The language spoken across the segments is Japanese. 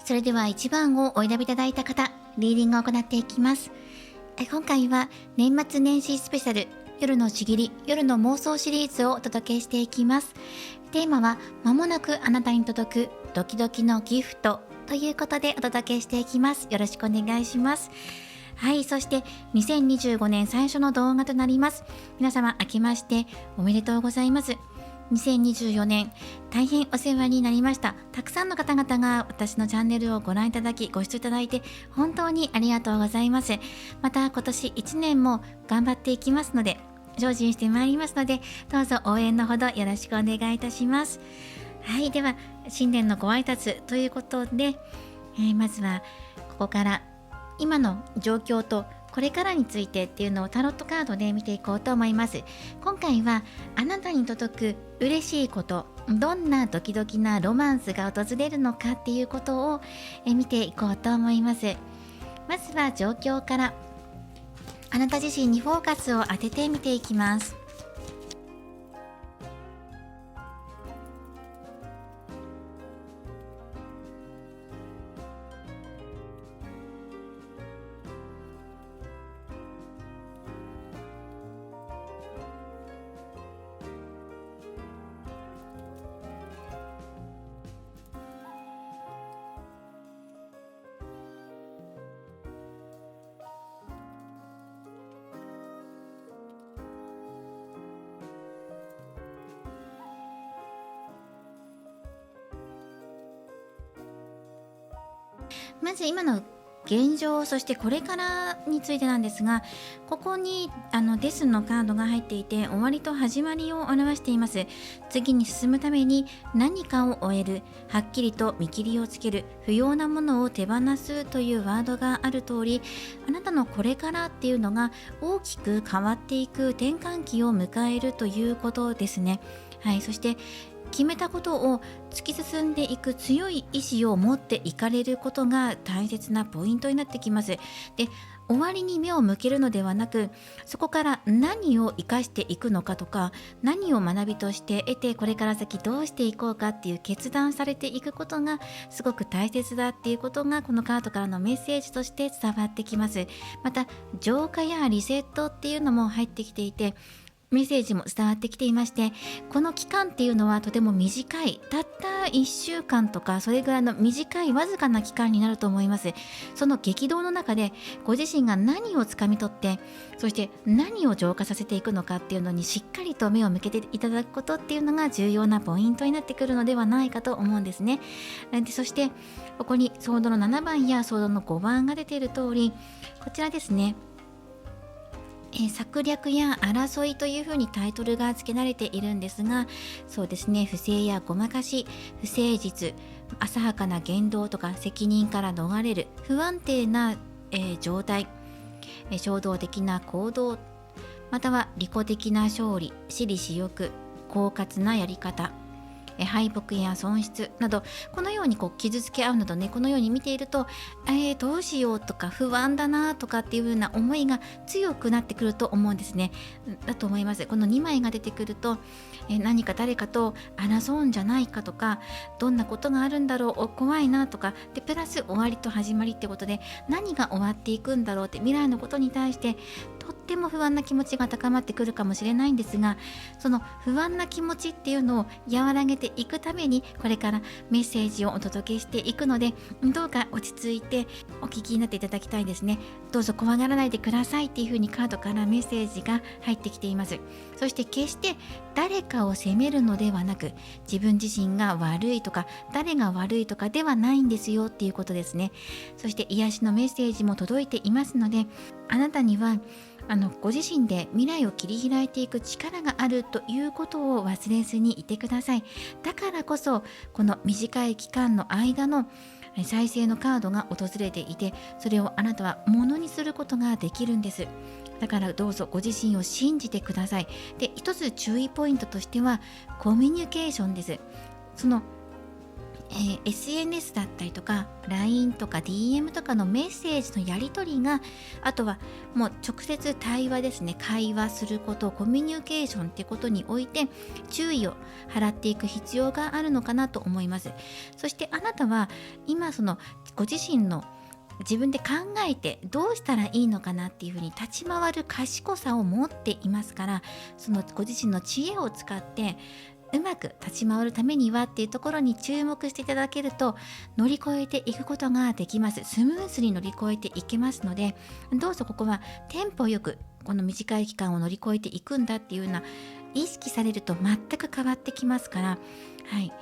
それでは1番をお選びいただいた方、リーディングを行っていきます。今回は年末年始スペシャル、夜のちぎり、夜の妄想シリーズをお届けしていきます。テーマは間もなくあなたに届くドキドキのギフトということでお届けしていきます。よろしくお願いします。はい、そして2025年最初の動画となります。皆様明けましておめでとうございます。2024年大変お世話になりました。たくさんの方々が私のチャンネルをご覧いただき、ご視聴いただいて本当にありがとうございます。また今年1年も頑張っていきますので、精進してまいりますので、どうぞ応援のほどよろしくお願いいたします。はい、では新年のご挨拶ということで、まずはここから今の状況とこれからについてっていうのをタロットカードで見ていこうと思います。今回はあなたに届く嬉しいこと、どんなドキドキなロマンスが訪れるのかっていうことを見ていこうと思います。まずは状況からあなた自身にフォーカスを当てて見ていきます。まず今の現状、そしてこれからについてなんですが、ここにデスのカードが入っていて、終わりと始まりを表しています。次に進むために何かを終える、はっきりと見切りをつける、不要なものを手放すというワードがある通り、あなたのこれからっていうのが大きく変わっていく転換期を迎えるということですね。はい、そして決めたことを突き進んでいく強い意志を持っていかれることが大切なポイントになってきます。で、終わりに目を向けるのではなく、そこから何を生かしていくのかとか、何を学びとして得てこれから先どうしていこうかっていう決断されていくことがすごく大切だっていうことがこのカードからのメッセージとして伝わってきます。また浄化やリセットっていうのも入ってきていて、メッセージも伝わってきていまして、この期間っていうのはとても短い、たった1週間とかそれぐらいの短いわずかな期間になると思います。その激動の中でご自身が何をつかみ取って、そして何を浄化させていくのかっていうのにしっかりと目を向けていただくことっていうのが重要なポイントになってくるのではないかと思うんですね。で、そしてここにソードの7番やソードの5番が出ている通り、こちらですね、策略や争いというふうにタイトルが付けられているんですが、そうですね、不正やごまかし、不誠実、浅はかな言動とか責任から逃れる不安定な、状態、衝動的な行動、または利己的な勝利、私利私欲、狡猾なやり方、敗北や損失など、このように傷つけ合うなどね、このように見ていると、どうしようとか不安だなとかっていう風な思いが強くなってくると思うんですね。だと思います。この2枚が出てくると、何か誰かと争うんじゃないかとか、どんなことがあるんだろう、怖いなとかで、プラス終わりと始まりってことで、何が終わっていくんだろうって、未来のことに対してとっても不安な気持ちが高まってくるかもしれないんですが、その不安な気持ちっていうのを和らげていくためにこれからメッセージをお届けしていくので、どうか落ち着いてお聞きになっていただきたいですね。どうぞ怖がらないでくださいっていう風にカードからメッセージが入ってきています。そして決して誰かを責めるのではなく、自分自身が悪いとか誰が悪いとかではないんですよっていうことですね。そして癒しのメッセージも届いていますので、あなたにはご自身で未来を切り開いていく力があるということを忘れずにいてください。だからこそこの短い期間の間の再生のカードが訪れていて、それをあなたはものにすることができるんです。だからどうぞご自身を信じてください。で、一つ注意ポイントとしてはコミュニケーションです。その SNS だったりとか LINE とか DM とかのメッセージのやり取りが、あとはもう直接対話ですね、会話すること、コミュニケーションってことにおいて注意を払っていく必要があるのかなと思います。そしてあなたは今ご自身の自分で考えてどうしたらいいのかなっていうふうに立ち回る賢さを持っていますから、そのご自身の知恵を使ってうまく立ち回るためにはっていうところに注目していただけると、乗り越えていくことができます。スムーズに乗り越えていけますので、どうぞここはテンポよくこの短い期間を乗り越えていくんだっていうような意識されると全く変わってきますから、はい。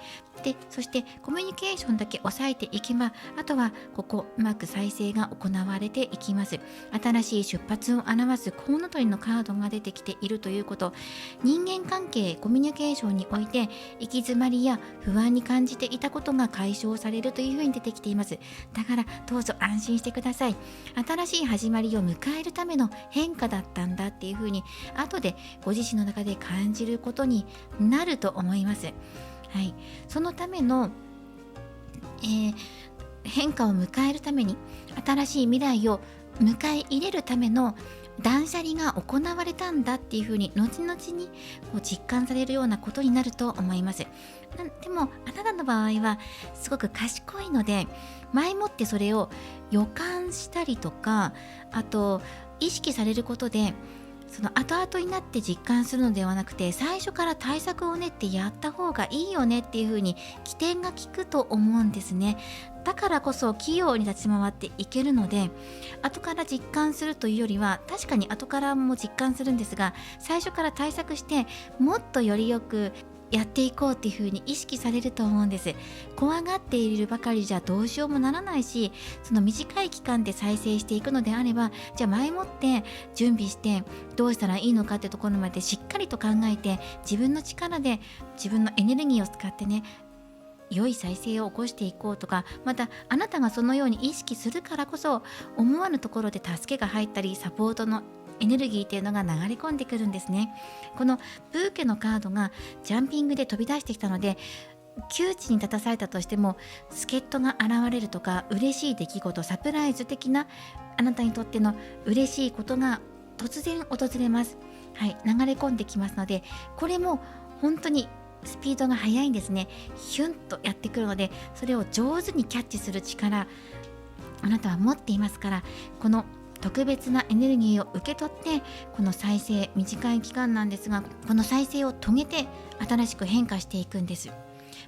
で、そしてコミュニケーションだけ抑えていけば、あとはここうまく再生が行われていきます。新しい出発を表すコウノトリのカードが出てきているということ、人間関係、コミュニケーションにおいて行き詰まりや不安に感じていたことが解消されるというふうに出てきています。だからどうぞ安心してください。新しい始まりを迎えるための変化だったんだっていうふうに後でご自身の中で感じることになると思います。はい、そのための、変化を迎えるために、新しい未来を迎え入れるための断捨離が行われたんだっていうふうに後々にこう実感されるようなことになると思います。でもあなたの場合はすごく賢いので、前もってそれを予感したりとか、あと意識されることでその後々になって実感するのではなくて、最初から対策を練ってやった方がいいよねっていう風に起点が効くと思うんですね。だからこそ器用に立ち回っていけるので、後から実感するというよりは、確かに後からも実感するんですが、最初から対策してもっとよりよくやっていこうっていう風に意識されると思うんです。怖がっているばかりじゃどうしようもならないし、その短い期間で再生していくのであれば、じゃあ前もって準備してどうしたらいいのかってところまでしっかりと考えて、自分の力で自分のエネルギーを使ってね、良い再生を起こしていこうとか、またあなたがそのように意識するからこそ思わぬところで助けが入ったり、サポートのエネルギーっていうのが流れ込んでくるんですね。このブーケのカードがジャンピングで飛び出してきたので、窮地に立たされたとしても助っ人が現れるとか、嬉しい出来事、サプライズ的なあなたにとっての嬉しいことが突然訪れます。はい、流れ込んできますので、これも本当にスピードが速いんですね。ヒュンとやってくるので、それを上手にキャッチする力、あなたは持っていますから、この特別なエネルギーを受け取って、この再生、短い期間なんですが、この再生を遂げて新しく変化していくんです。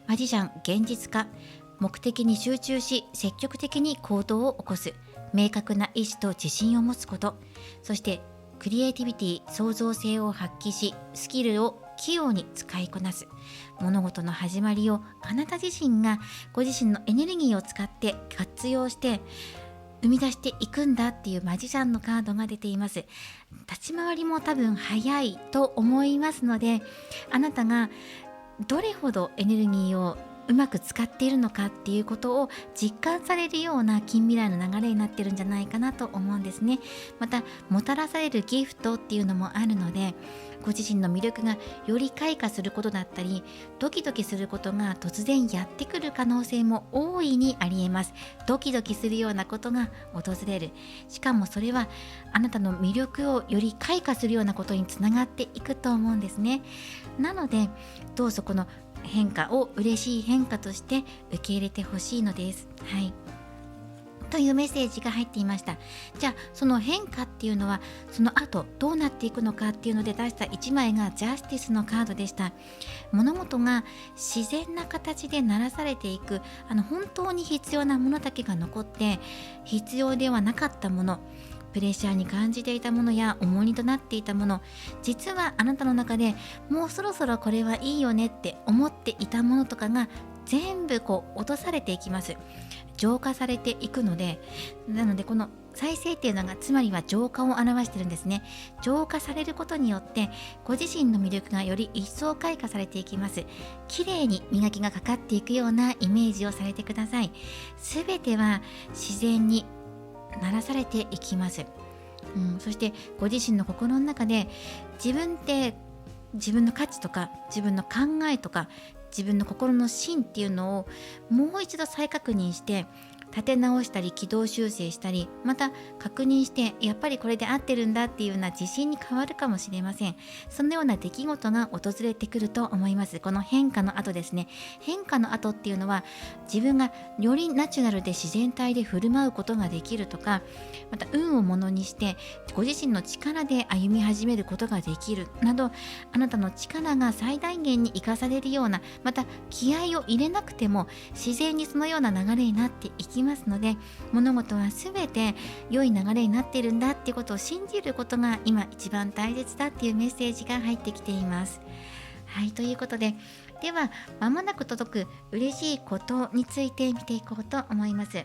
マジシャン、現実化、目的に集中し積極的に行動を起こす、明確な意志と自信を持つこと、そしてクリエイティビティ、創造性を発揮しスキルを器用に使いこなす、物事の始まりをあなた自身がご自身のエネルギーを使って活用して生み出していくんだっていうマジシャンのカードが出ています。立ち回りも多分早いと思いますので、あなたがどれほどエネルギーをうまく使っているのかっていうことを実感されるような近未来の流れになってるんじゃないかなと思うんですね。またもたらされるギフトっていうのもあるので、ご自身の魅力がより開花することだったり、ドキドキすることが突然やってくる可能性も大いにありえます。ドキドキするようなことが訪れる。しかもそれはあなたの魅力をより開花するようなことにつながっていくと思うんですね。なのでどうぞこの変化を嬉しい変化として受け入れてほしいのです。はい。というメッセージが入っていました。じゃあその変化っていうのはその後どうなっていくのかっていうので出した1枚がジャスティスのカードでした。物事が自然な形でならされていく、本当に必要なものだけが残って、必要ではなかったもの、プレッシャーに感じていたものや重荷となっていたもの、実はあなたの中でもうそろそろこれはいいよねって思っていたものとかが全部こう落とされていきます。浄化されていくので、なのでこの再生っていうのがつまりは浄化を表してるんですね。浄化されることによってご自身の魅力がより一層開花されていきます。綺麗に磨きがかかっていくようなイメージをされてください。すべては自然にならされていきます。そしてご自身の心の中で自分って自分の価値とか自分の考えとか自分の心の芯っていうのをもう一度再確認して立て直したり軌道修正したり、また確認してやっぱりこれで合ってるんだっていうような自信に変わるかもしれません。そのような出来事が訪れてくると思います。この変化の後ですね。変化の後っていうのは自分がよりナチュラルで自然体で振る舞うことができるとか、また運をものにしてご自身の力で歩み始めることができるなど、あなたの力が最大限に生かされるような、また気合を入れなくても自然にそのような流れになっていきますので、物事は全て良い流れになっているんだっていうことを信じることが今一番大切だっていうメッセージが入ってきています。はい、ということで、では間もなく届く嬉しいことについて見ていこうと思います。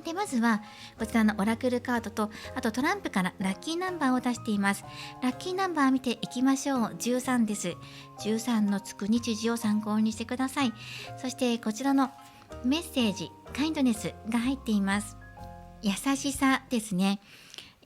で、まずはこちらのオラクルカードと、あとトランプからラッキーナンバーを出しています。ラッキーナンバー見ていきましょう。13です。13のつく日時を参考にしてください。そしてこちらのメッセージ、カインドネスが入っています。優しさですね。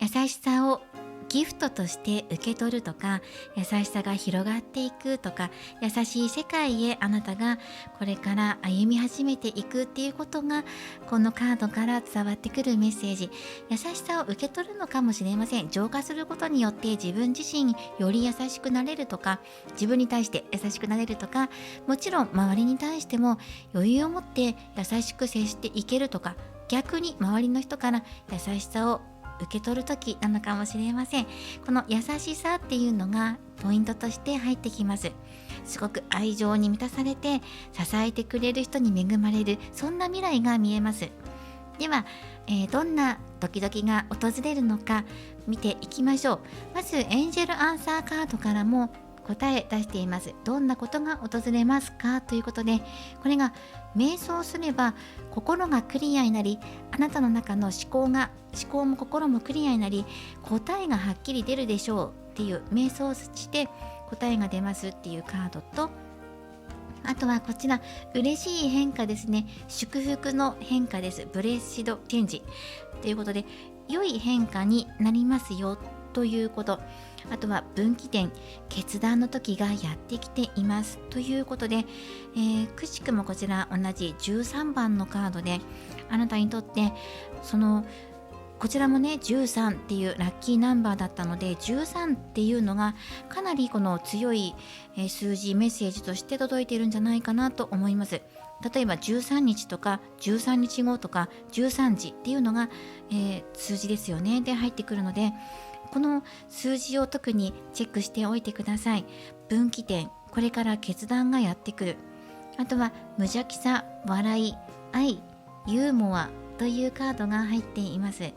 優しさをギフトとして受け取るとか、優しさが広がっていくとか、優しい世界へあなたがこれから歩み始めていくっていうことがこのカードから伝わってくるメッセージ。優しさを受け取るのかもしれません。浄化することによって自分自身より優しくなれるとか、自分に対して優しくなれるとか、もちろん周りに対しても余裕を持って優しく接していけるとか、逆に周りの人から優しさを受け取る時なのかもしれません。この優しさっていうのがポイントとして入ってきます。すごく愛情に満たされて支えてくれる人に恵まれる、そんな未来が見えます。では、どんなドキドキが訪れるのか見ていきましょう。まずエンジェルアンサーカードからも答え出しています。どんなことが訪れますかということで、これが瞑想すれば心がクリアになり、あなたの中の思考も心もクリアになり、答えがはっきり出るでしょうっていう、瞑想して答えが出ますっていうカードと、あとはこちら嬉しい変化ですね。祝福の変化です。ブレッシドチェンジということで、良い変化になりますよということ。あとは分岐点、決断の時がやってきていますということで、くしくもこちら同じ13番のカードで、あなたにとってこちらもね13っていうラッキーナンバーだったので、13っていうのがかなりこの強い数字メッセージとして届いているんじゃないかなと思います。例えば13日とか13日後とか13時っていうのが、数字ですよね。で入ってくるので、この数字を特にチェックしておいてください。分岐点、これから決断がやってくる。あとは無邪気さ、笑い、愛、ユーモアというカードが入っています。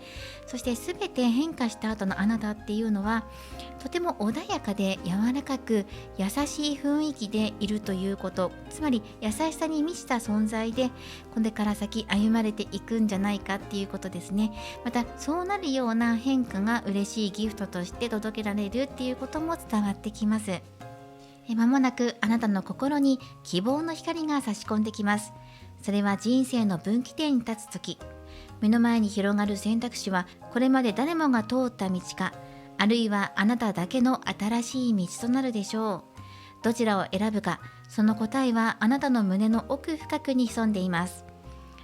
そして全て変化した後のあなたっていうのはとても穏やかで柔らかく優しい雰囲気でいるということ、つまり優しさに満ちた存在でこれから先歩まれていくんじゃないかっていうことですね。またそうなるような変化が嬉しいギフトとして届けられるっていうことも伝わってきます。まもなくあなたの心に希望の光が差し込んできます。それは人生の分岐点に立つとき、目の前に広がる選択肢はこれまで誰もが通った道か、あるいはあなただけの新しい道となるでしょう。どちらを選ぶか、その答えはあなたの胸の奥深くに潜んでいます。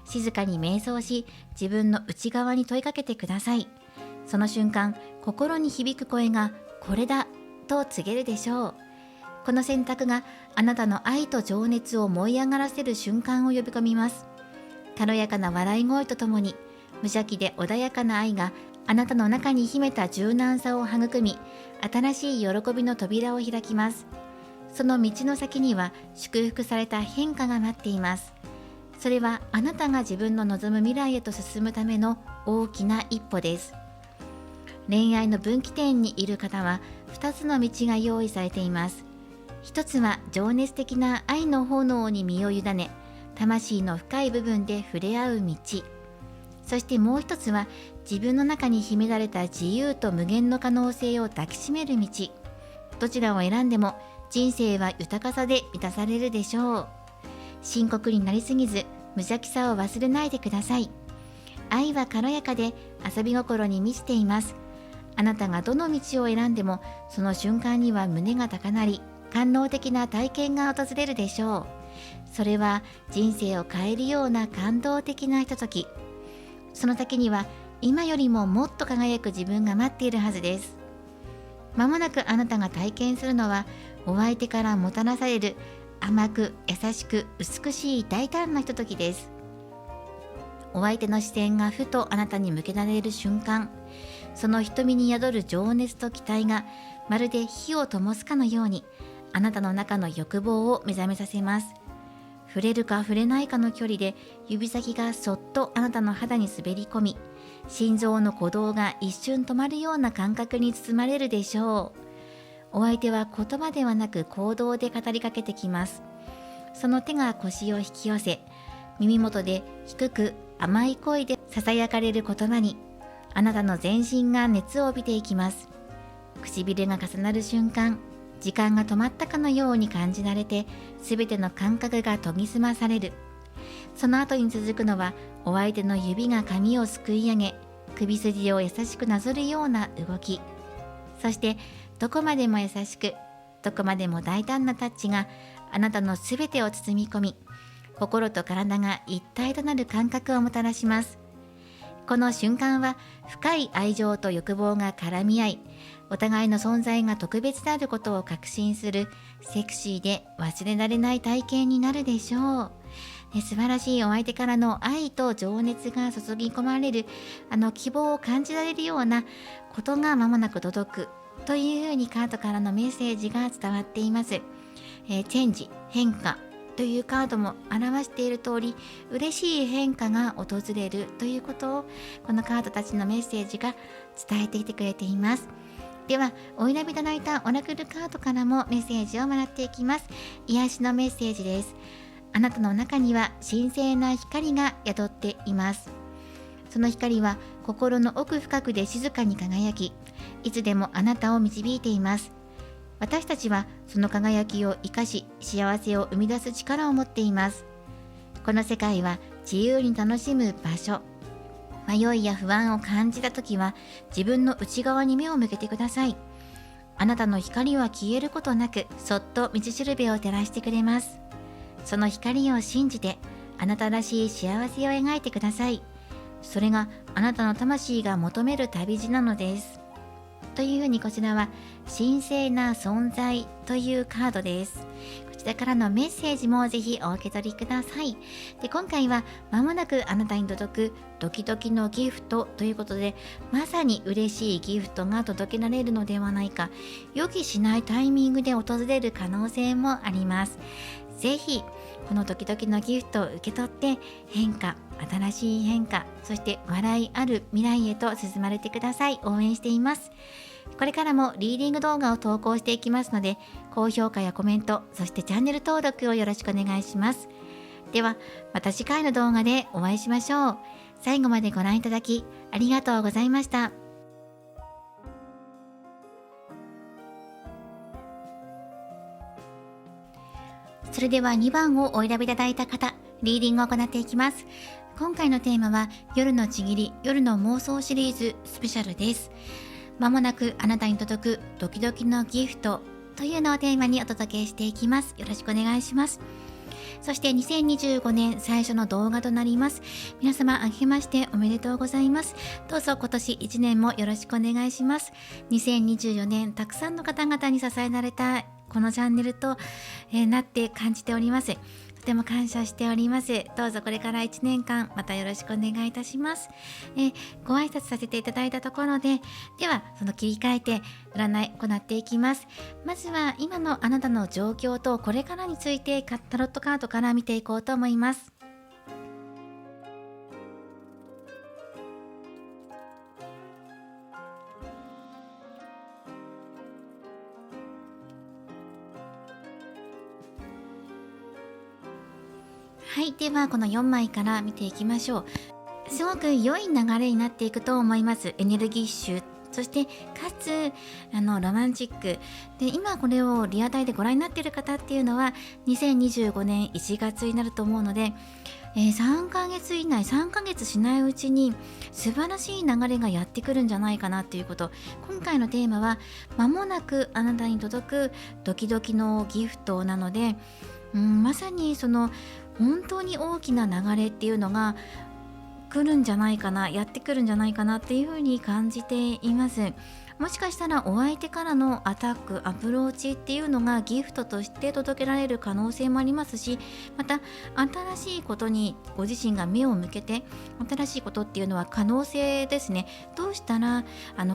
静かに瞑想し、自分の内側に問いかけてください。その瞬間、心に響く声がこれだと告げるでしょう。この選択があなたの愛と情熱を燃え上がらせる瞬間を呼び込みます。軽やかな笑い声とともに、無邪気で穏やかな愛があなたの中に秘めた柔軟さを育み、新しい喜びの扉を開きます。その道の先には祝福された変化が待っています。それはあなたが自分の望む未来へと進むための大きな一歩です。恋愛の分岐点にいる方は2つの道が用意されています。一つは情熱的な愛の炎に身を委ね、魂の深い部分で触れ合う道。そしてもう一つは自分の中に秘められた自由と無限の可能性を抱きしめる道。どちらを選んでも人生は豊かさで満たされるでしょう。深刻になりすぎず、無邪気さを忘れないでください。愛は軽やかで遊び心に満ちています。あなたがどの道を選んでも、その瞬間には胸が高鳴り、官能的な体験が訪れるでしょう。それは人生を変えるような感動的なひととき。その先には今よりももっと輝く自分が待っているはずです。まもなくあなたが体験するのは、お相手からもたらされる甘く優しく美しい大胆なひとときです。お相手の視線がふとあなたに向けられる瞬間、その瞳に宿る情熱と期待がまるで火を灯すかのように、あなたの中の欲望を目覚めさせます。触れるか触れないかの距離で指先がそっとあなたの肌に滑り込み、心臓の鼓動が一瞬止まるような感覚に包まれるでしょう。お相手は言葉ではなく行動で語りかけてきます。その手が腰を引き寄せ、耳元で低く甘い声で囁かれる言葉に、あなたの全身が熱を帯びていきます。唇が重なる瞬間、時間が止まったかのように感じられて、すべての感覚が研ぎ澄まされる。その後に続くのは、お相手の指が髪をすくい上げ、首筋を優しくなぞるような動き。そして、どこまでも優しく、どこまでも大胆なタッチがあなたのすべてを包み込み、心と体が一体となる感覚をもたらします。この瞬間は深い愛情と欲望が絡み合い、お互いの存在が特別であることを確信するセクシーで忘れられない体験になるでしょう。素晴らしいお相手からの愛と情熱が注ぎ込まれる、希望を感じられるようなことが間もなく届くというふうにカードからのメッセージが伝わっています。チェンジ、変化というカードも表している通り、嬉しい変化が訪れるということをこのカードたちのメッセージが伝えてきてくれています。では、お選びいただいたオラクルカードからもメッセージをもらっていきます。癒しのメッセージです。あなたの中には神聖な光が宿っています。その光は心の奥深くで静かに輝き、いつでもあなたを導いています。私たちはその輝きを生かし、幸せを生み出す力を持っています。この世界は自由に楽しむ場所。迷いや不安を感じたときは、自分の内側に目を向けてください。あなたの光は消えることなく、そっと道しるべを照らしてくれます。その光を信じて、あなたらしい幸せを描いてください。それがあなたの魂が求める旅路なのです。というふうに、こちらは神聖な存在というカードです。こちらからのメッセージもぜひお受け取りください。で、今回は間もなくあなたに届くドキドキのギフトということで、まさに嬉しいギフトが届けられるのではないか、予期しないタイミングで訪れる可能性もあります。ぜひこのドキドキのギフトを受け取って、変化、新しい変化、そして笑いある未来へと進まれてください。応援しています。これからもリーディング動画を投稿していきますので、高評価やコメント、そしてチャンネル登録をよろしくお願いします。では、また次回の動画でお会いしましょう。最後までご覧いただきありがとうございました。それでは2番をお選びいただいた方、リーディングを行っていきます。今回のテーマは、夜のちぎり、夜の妄想シリーズスペシャルです。まもなくあなたに届くドキドキのギフトというのをテーマにお届けしていきます。よろしくお願いします。そして2025年最初の動画となります。皆様、明けましておめでとうございます。どうぞ今年1年もよろしくお願いします。2024年、たくさんの方々に支えられたこのチャンネルと、なって感じております。とても感謝しております。どうぞこれから1年間またよろしくお願いいたします。ご挨拶させていただいたところで、ではその切り替えて占い行っていきます。まずは今のあなたの状況とこれからについてタロットカードから見ていこうと思います。はい、ではこの4枚から見ていきましょう。すごく良い流れになっていくと思います。エネルギッシュ、そしてかつロマンチックで、今これをリアタイでご覧になっている方っていうのは2025年1月になると思うので、3ヶ月以内、3ヶ月しないうちに素晴らしい流れがやってくるんじゃないかなということ。今回のテーマは間もなくあなたに届くドキドキのギフトなので、まさにその本当に大きな流れっていうのが来るんじゃないかな、やってくるんじゃないかなっていうふうに感じています。もしかしたらお相手からのアタック、アプローチっていうのがギフトとして届けられる可能性もありますし、また新しいことにご自身が目を向けて、新しいことっていうのは可能性ですね。どうしたら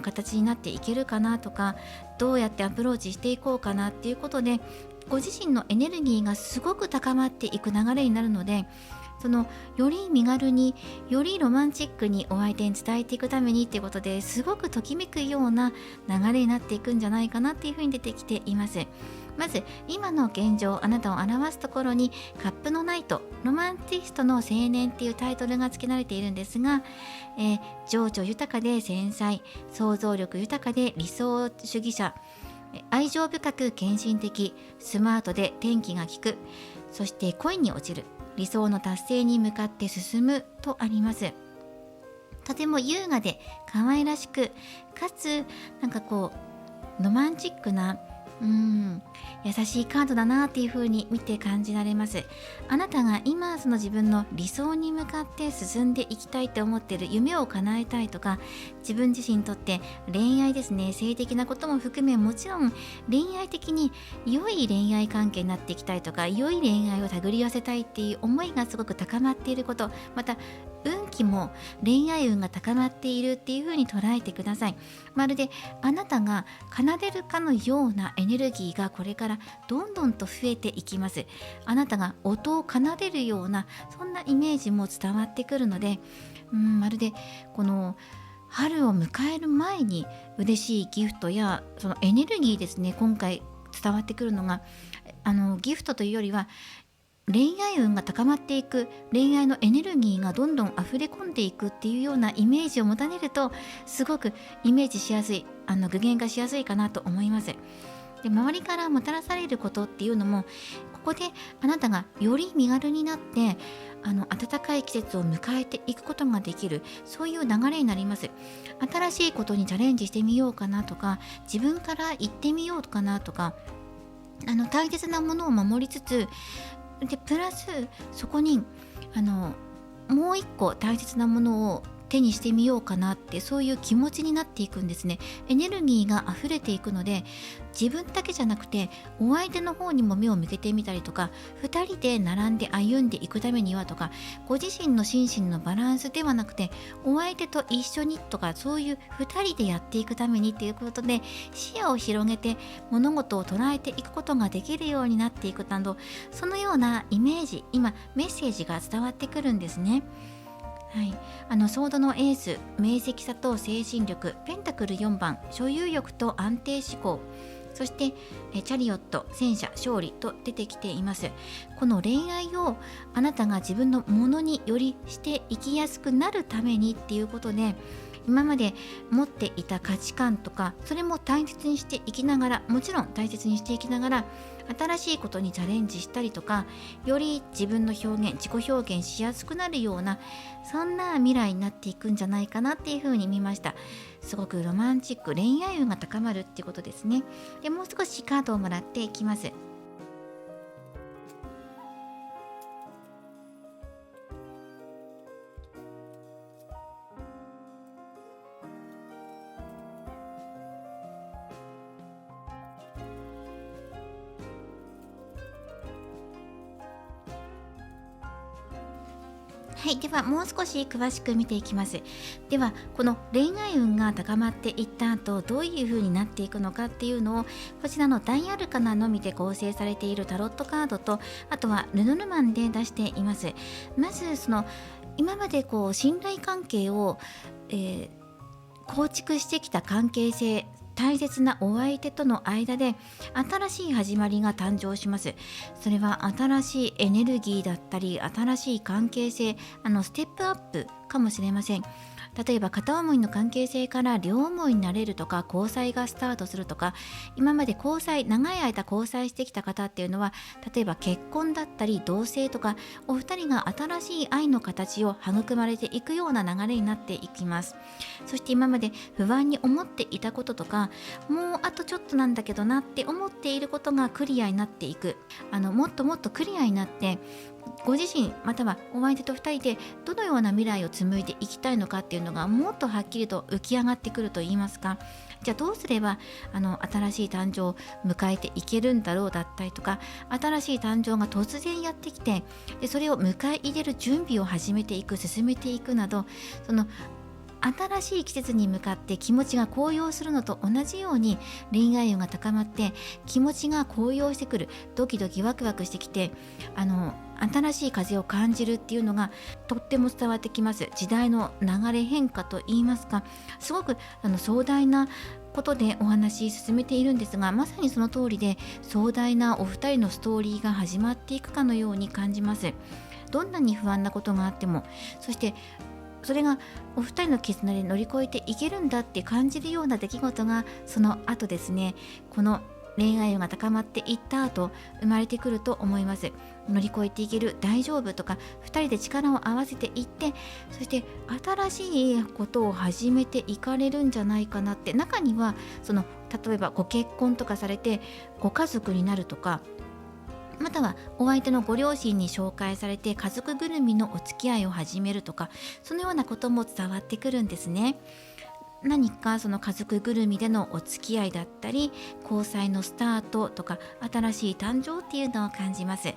形になっていけるかなとか、どうやってアプローチしていこうかなっていうことで、ご自身のエネルギーがすごく高まっていく流れになるので、そのより身軽に、よりロマンチックにお相手に伝えていくためにっていうことで、すごくときめくような流れになっていくんじゃないかなっていうふうに出てきています。まず今の現状、あなたを表すところにカップのナイト、ロマンティストの青年っていうタイトルが付けられているんですが、情緒豊かで繊細、想像力豊かで理想主義者、愛情深く献身的、スマートで天気が利く、そして恋に落ちる、理想の達成に向かって進むとあります。とても優雅で可愛らしく、かつロマンチックな優しいカードだなっていう風に見て感じられます。あなたが今その自分の理想に向かって進んでいきたいと思っている、夢を叶えたいとか、自分自身にとって恋愛ですね、性的なことも含め、もちろん恋愛的に良い恋愛関係になっていきたいとか、良い恋愛を手繰り寄せたいっていう思いがすごく高まっていること、また運気も恋愛運が高まっているっていう風に捉えてください。まるであなたが奏でるかのようなエネルギーがこれからどんどんと増えていきます。あなたが音を奏でるような、そんなイメージも伝わってくるので、まるでこの春を迎える前に嬉しいギフトやそのエネルギーですね、今回伝わってくるのがギフトというよりは恋愛運が高まっていく、恋愛のエネルギーがどんどん溢れ込んでいくっていうようなイメージを持たれると、すごくイメージしやすい、具現化しやすいかなと思います。で、周りからもたらされることっていうのも、ここであなたがより身軽になって暖かい季節を迎えていくことができる、そういう流れになります。新しいことにチャレンジしてみようかなとか、自分から言ってみようかなとか、大切なものを守りつつ、でプラスそこにもう一個大切なものを手にしてみようかなって、そういう気持ちになっていくんですね。エネルギーが溢れていくので、自分だけじゃなくてお相手の方にも目を向けてみたりとか、2人で並んで歩んでいくためにはとか、ご自身の心身のバランスではなくてお相手と一緒にとか、そういう2人でやっていくためにっていうことで、視野を広げて物事を捉えていくことができるようになっていくなど、そのようなイメージ、今メッセージが伝わってくるんですね。はい、ソードのエース、明晰さと精神力、ペンタクル4番、所有欲と安定志向、そしてチャリオット、戦車、勝利と出てきています。この恋愛をあなたが自分のものによりしていきやすくなるためにっていうことで、今まで持っていた価値観とか、それも大切にしていきながら、もちろん大切にしていきながら、新しいことにチャレンジしたりとか、より自分の表現、自己表現しやすくなるような、そんな未来になっていくんじゃないかなっていうふうに見ました。すごくロマンチック、恋愛運が高まるっていうことですね。で、もう少しカードをもらっていきます。はい、ではもう少し詳しく見ていきます。ではこの恋愛運が高まっていった後、どういう風になっていくのかっていうのを、こちらの大アルカナのみで構成されているタロットカードと、あとはルノルマンで出しています。まずその今まで信頼関係を、構築してきた関係性、大切なお相手との間で新しい始まりが誕生します。それは新しいエネルギーだったり、新しい関係性、ステップアップかもしれません。例えば片思いの関係性から両思いになれるとか、交際がスタートするとか、今まで長い間交際してきた方っていうのは、例えば結婚だったり同棲とか、お二人が新しい愛の形を育まれていくような流れになっていきます。そして今まで不安に思っていたこととか、もうあとちょっとなんだけどなって思っていることがクリアになっていく、もっともっとクリアになって、ご自身またはお相手と2人でどのような未来を紡いでいきたいのかっていうのがもっとはっきりと浮き上がってくるといいますか、じゃあどうすれば新しい誕生を迎えていけるんだろうだったりとか、新しい誕生が突然やってきて、でそれを迎え入れる準備を始めていく、進めていくなど、その新しい季節に向かって気持ちが高揚するのと同じように、恋愛運が高まって気持ちが高揚してくる、ドキドキワクワクしてきて、新しい風を感じるっていうのがとっても伝わってきます。時代の流れ変化といいますか、すごく壮大なことでお話進めているんですが、まさにその通りで、壮大なお二人のストーリーが始まっていくかのように感じます。どんなに不安なことがあっても、そしてそれがお二人の絆で乗り越えていけるんだって感じるような出来事が、その後ですね、この恋愛運が高まっていった後生まれてくると思います。乗り越えていける、大丈夫とか、二人で力を合わせていって、そして新しいことを始めていかれるんじゃないかなって。中には例えばご結婚とかされてご家族になるとか、またはお相手のご両親に紹介されて家族ぐるみのお付き合いを始めるとか、そのようなことも伝わってくるんですね。何かその家族ぐるみでのお付き合いだったり、交際のスタートとか、新しい誕生っていうのを感じます。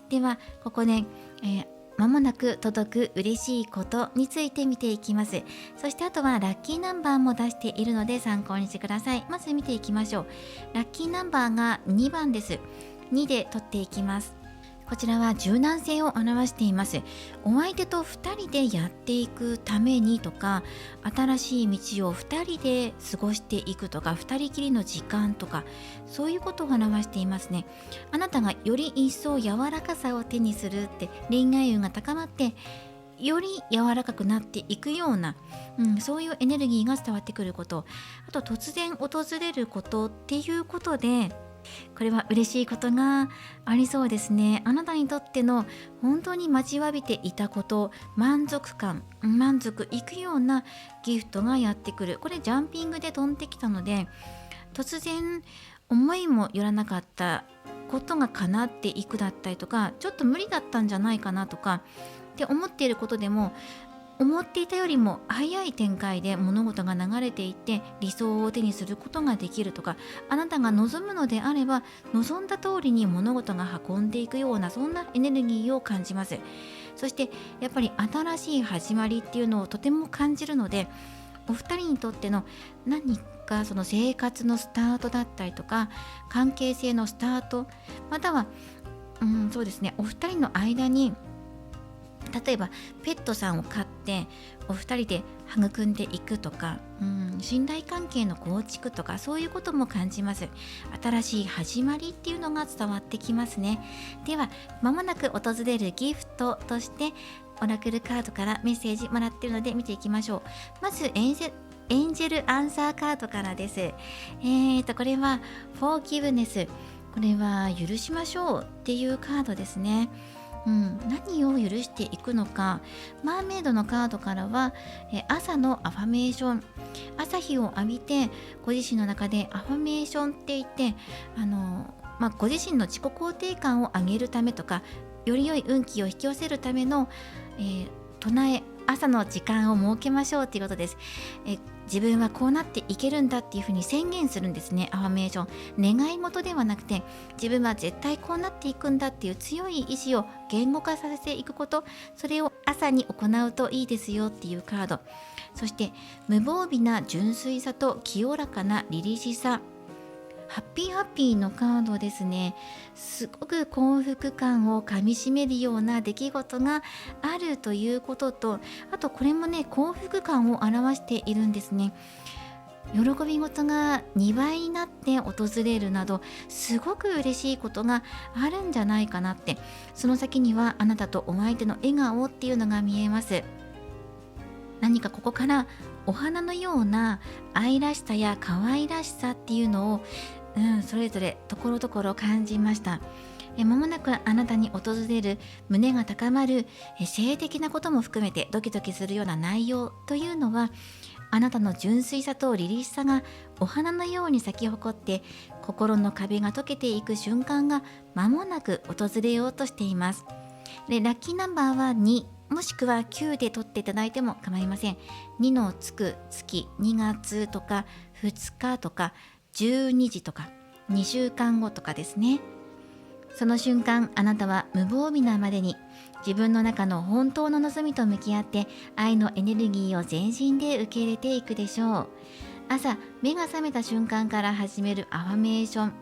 ではここで、間もなく届く嬉しいことについて見ていきます。そしてあとはラッキーナンバーも出しているので参考にしてください。まず見ていきましょう。ラッキーナンバーが2番です。2で取っていきます。こちらは柔軟性を表しています。お相手と2人でやっていくためにとか、新しい道を2人で過ごしていくとか、2人きりの時間とか、そういうことを表していますね。あなたがより一層柔らかさを手にするって、恋愛運が高まってより柔らかくなっていくような、そういうエネルギーが伝わってくること、あと突然訪れることっていうことで、これは嬉しいことがありそうですね。あなたにとっての本当に待ちわびていたこと、満足いくようなギフトがやってくる。これジャンピングで飛んできたので、突然思いもよらなかったことが叶っていくだったりとか、ちょっと無理だったんじゃないかなとかって思っていることでも、思っていたよりも早い展開で物事が流れていって、理想を手にすることができるとか、あなたが望むのであれば望んだ通りに物事が運んでいくような、そんなエネルギーを感じます。そしてやっぱり新しい始まりっていうのをとても感じるので、お二人にとっての何かその生活のスタートだったりとか、関係性のスタート、またはそうですね、お二人の間に例えばペットさんを飼ってお二人で育んでいくとか、信頼関係の構築とか、そういうことも感じます。新しい始まりっていうのが伝わってきますね。ではまもなく訪れるギフトとしてオラクルカードからメッセージもらっているので見ていきましょう。まずエンジェルアンサーカードからです。これはフォーギブネス、これは許しましょうっていうカードですね。何を許していくのか。マーメイドのカードからは、朝のアファメーション、朝日を浴びてご自身の中でアファメーションって言って、ご自身の自己肯定感を上げるためとか、より良い運気を引き寄せるための、唱え、朝の時間を設けましょうということです。自分はこうなっていけるんだっていうふうに宣言するんですね。アファメーション、願い事ではなくて、自分は絶対こうなっていくんだっていう強い意志を言語化させていくこと、それを朝に行うといいですよっていうカード。そして無防備な純粋さと清らかな凛々しさ、ハッピーのカードですね。すごく幸福感をかみしめるような出来事があるということと、あとこれもね、幸福感を表しているんですね。喜び事が2倍になって訪れるなど、すごく嬉しいことがあるんじゃないかなって。その先にはあなたとお相手の笑顔っていうのが見えます。何かここからお花のような愛らしさや可愛らしさっていうのを、それぞれところどころ感じました。間もなくあなたに訪れる胸が高まる性的なことも含めてドキドキするような内容というのは、あなたの純粋さと凛々しさがお花のように咲き誇って心の壁が溶けていく瞬間が間もなく訪れようとしています。で、ラッキーナンバーは2もしくは9で取っていただいても構いません。2のつく月、2月とか2日とか12時とか2週間後とかですね。その瞬間、あなたは無防備なまでに自分の中の本当の望みと向き合って愛のエネルギーを全身で受け入れていくでしょう。朝目が覚めた瞬間から始めるアファメーション、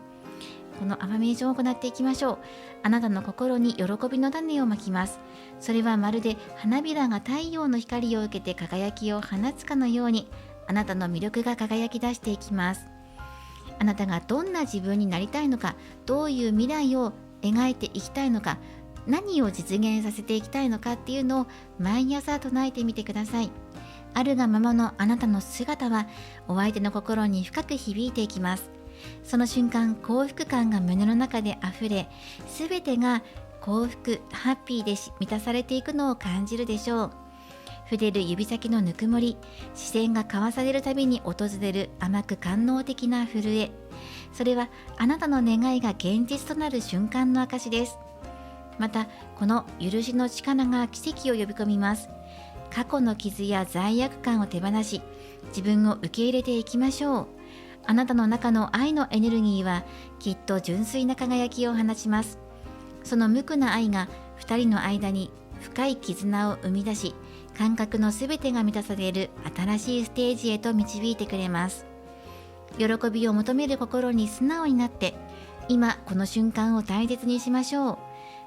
このアファメーションを行っていきましょう。あなたの心に喜びの種をまきます。それはまるで花びらが太陽の光を受けて輝きを放つかのように、あなたの魅力が輝き出していきます。あなたがどんな自分になりたいのか、どういう未来を描いていきたいのか、何を実現させていきたいのかっていうのを毎朝唱えてみてください。あるがままのあなたの姿はお相手の心に深く響いていきます。その瞬間、幸福感が胸の中であふれ、すべてが幸福、ハッピーで満たされていくのを感じるでしょう。触れる指先のぬくもり、視線が交わされるたびに訪れる甘く官能的な震え、それはあなたの願いが現実となる瞬間の証です。また、この許しの力が奇跡を呼び込みます。過去の傷や罪悪感を手放し、自分を受け入れていきましょう。あなたの中の愛のエネルギーはきっと純粋な輝きを放ちます。その無垢な愛が2人の間に深い絆を生み出し、感覚のすべてが満たされる新しいステージへと導いてくれます。喜びを求める心に素直になって、今この瞬間を大切にしましょう。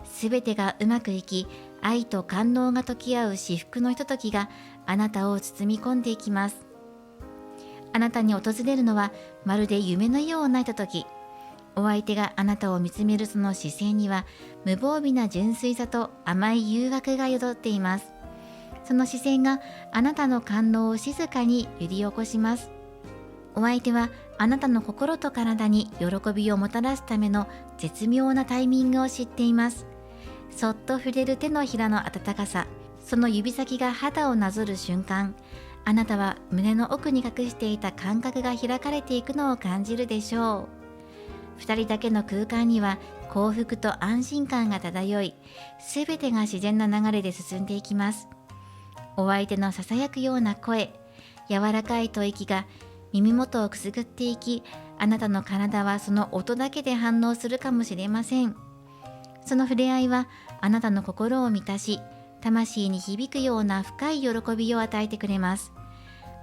すべてがうまくいき、愛と感動が溶き合う至福のひとときがあなたを包み込んでいきます。あなたに訪れるのはまるで夢のようなひととき。お相手があなたを見つめるその視線には無防備な純粋さと甘い誘惑が宿っています。その視線があなたの感動を静かに揺り起こします。お相手はあなたの心と体に喜びをもたらすための絶妙なタイミングを知っています。そっと触れる手のひらの温かさ、その指先が肌をなぞる瞬間、あなたは胸の奥に隠していた感覚が開かれていくのを感じるでしょう。二人だけの空間には幸福と安心感が漂い、すべてが自然な流れで進んでいきます。お相手のささやくような声、柔らかい吐息が耳元をくすぐっていき、あなたの体はその音だけで反応するかもしれません。その触れ合いはあなたの心を満たし、魂に響くような深い喜びを与えてくれます。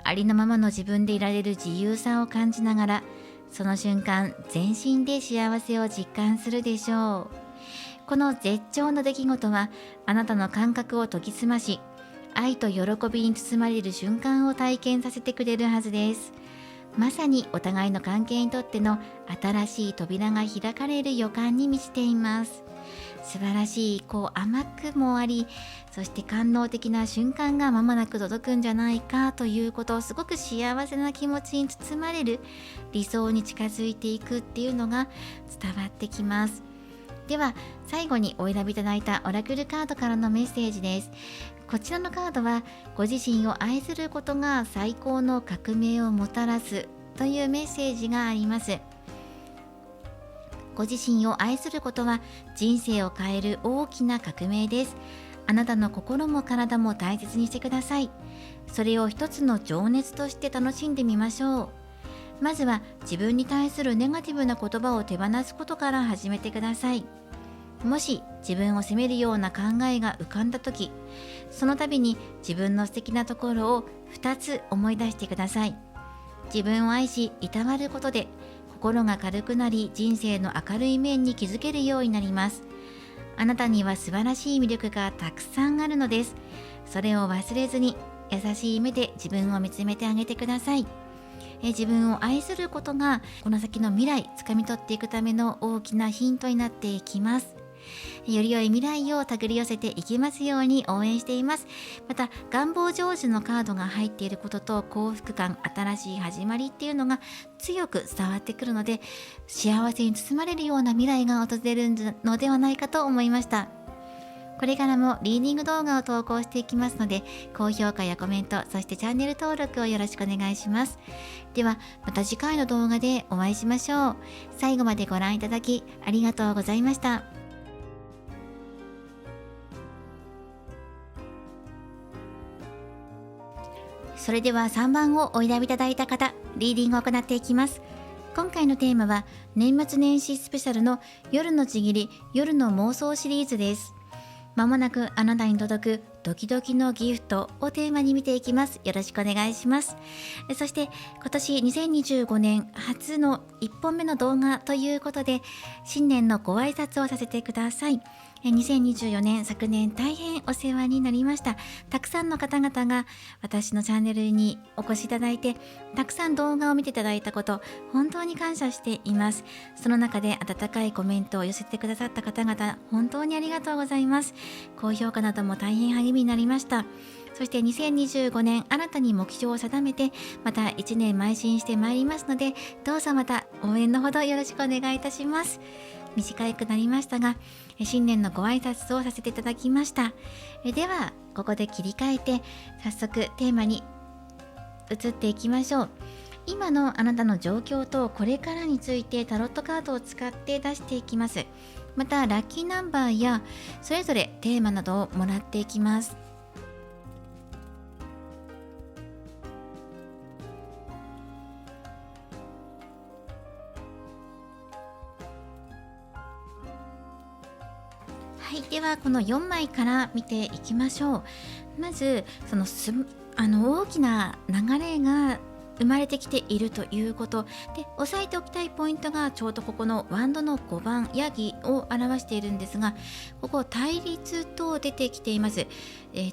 ありのままの自分でいられる自由さを感じながら、その瞬間全身で幸せを実感するでしょう。この絶頂の出来事はあなたの感覚を研ぎ澄まし、愛と喜びに包まれる瞬間を体験させてくれるはずです。まさにお互いの関係にとっての新しい扉が開かれる予感に満ちています。素晴らしい甘くもあり、そして官能的な瞬間が間もなく届くんじゃないかということを、すごく幸せな気持ちに包まれる理想に近づいていくっていうのが伝わってきます。では最後にお選びいただいたオラクルカードからのメッセージです。こちらのカードはご自身を愛することが最高の革命をもたらすというメッセージがあります。ご自身を愛することは人生を変える大きな革命です。あなたの心も体も大切にしてください。それを一つの情熱として楽しんでみましょう。まずは自分に対するネガティブな言葉を手放すことから始めてください。もし自分を責めるような考えが浮かんだとき、その度に自分の素敵なところを2つ思い出してください。自分を愛しいたわることで心が軽くなり、人生の明るい面に気づけるようになります。あなたには素晴らしい魅力がたくさんあるのです。それを忘れずに優しい目で自分を見つめてあげてください。自分を愛することがこの先の未来つかみ取っていくための大きなヒントになっていきます。より良い未来を手繰り寄せていきますように応援しています。また願望成就のカードが入っていることと、幸福感、新しい始まりっていうのが強く伝わってくるので、幸せに包まれるような未来が訪れるのではないかと思いました。これからもリーディング動画を投稿していきますので、高評価やコメント、そしてチャンネル登録をよろしくお願いします。ではまた次回の動画でお会いしましょう。最後までご覧いただきありがとうございました。それでは3番をお選びいただいた方、リーディングを行っていきます。今回のテーマは年末年始スペシャルの夜のちぎり、夜の妄想シリーズです。まもなくあなたに届くドキドキのギフトをテーマに見ていきます。よろしくお願いします。そして今年2025年初の1本目の動画ということで、新年のご挨拶をさせてください。2024年、昨年大変お世話になりました。たくさんの方々が私のチャンネルにお越しいただいて、たくさん動画を見ていただいたこと、本当に感謝しています。その中で温かいコメントを寄せてくださった方々、本当にありがとうございます。高評価なども大変励みになりました。そして2025年、新たに目標を定めて、また1年邁進してまいりますので、どうぞまた応援のほどよろしくお願いいたします。短くなりましたが、新年のご挨拶をさせていただきました。ではここで切り替えて早速テーマに移っていきましょう。今のあなたの状況とこれからについてタロットカードを使って出していきます。またラッキーナンバーやそれぞれテーマなどをもらっていきます。はい、ではこの4枚から見ていきましょう。まずその大きな流れが生まれてきているということで、押さえておきたいポイントがちょうどここのワンドの5番ヤギを表しているんですが、ここ対立と出てきています。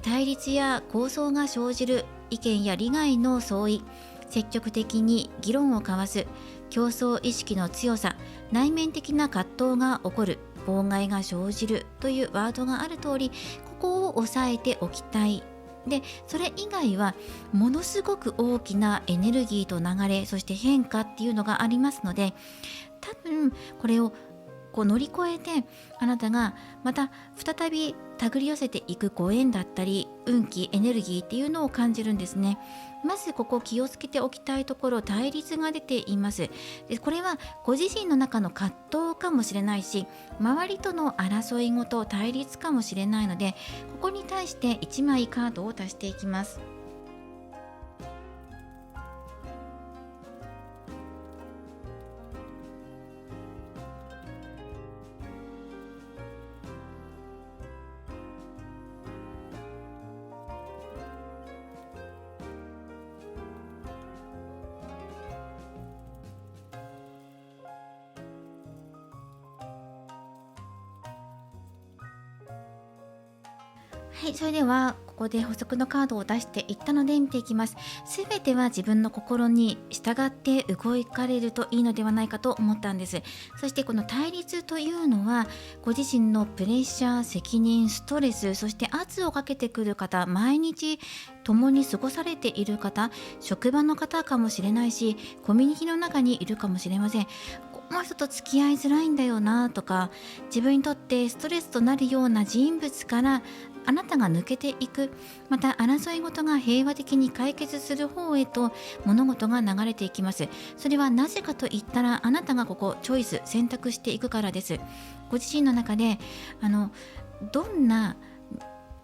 対立や抗争が生じる、意見や利害の相違、積極的に議論を交わす、競争意識の強さ、内面的な葛藤が起こる、妨害が生じるというワードがある通り、ここを押さえておきたい。でそれ以外はものすごく大きなエネルギーと流れ、そして変化っていうのがありますので、多分これを乗り越えて、あなたがまた再び手繰り寄せていくご縁だったり運気、エネルギーっていうのを感じるんですね。まずここ気をつけておきたいところ、対立が出ています。でこれはご自身の中の葛藤かもしれないし、周りとの争いごと、対立かもしれないので、ここに対して1枚カードを足していきます。はい、それではここで補足のカードを出していったので見ていきます。すべては自分の心に従って動かれるといいのではないかと思ったんです。そしてこの対立というのは、ご自身のプレッシャー、責任、ストレス、そして圧をかけてくる方、毎日共に過ごされている方、職場の方かもしれないし、コミュニティの中にいるかもしれません。この人と付き合いづらいんだよなとか、自分にとってストレスとなるような人物からあなたが抜けていく、また争い事が平和的に解決する方へと物事が流れていきます。それはなぜかと言ったら、あなたがここチョイス、選択していくからです。ご自身の中でどんな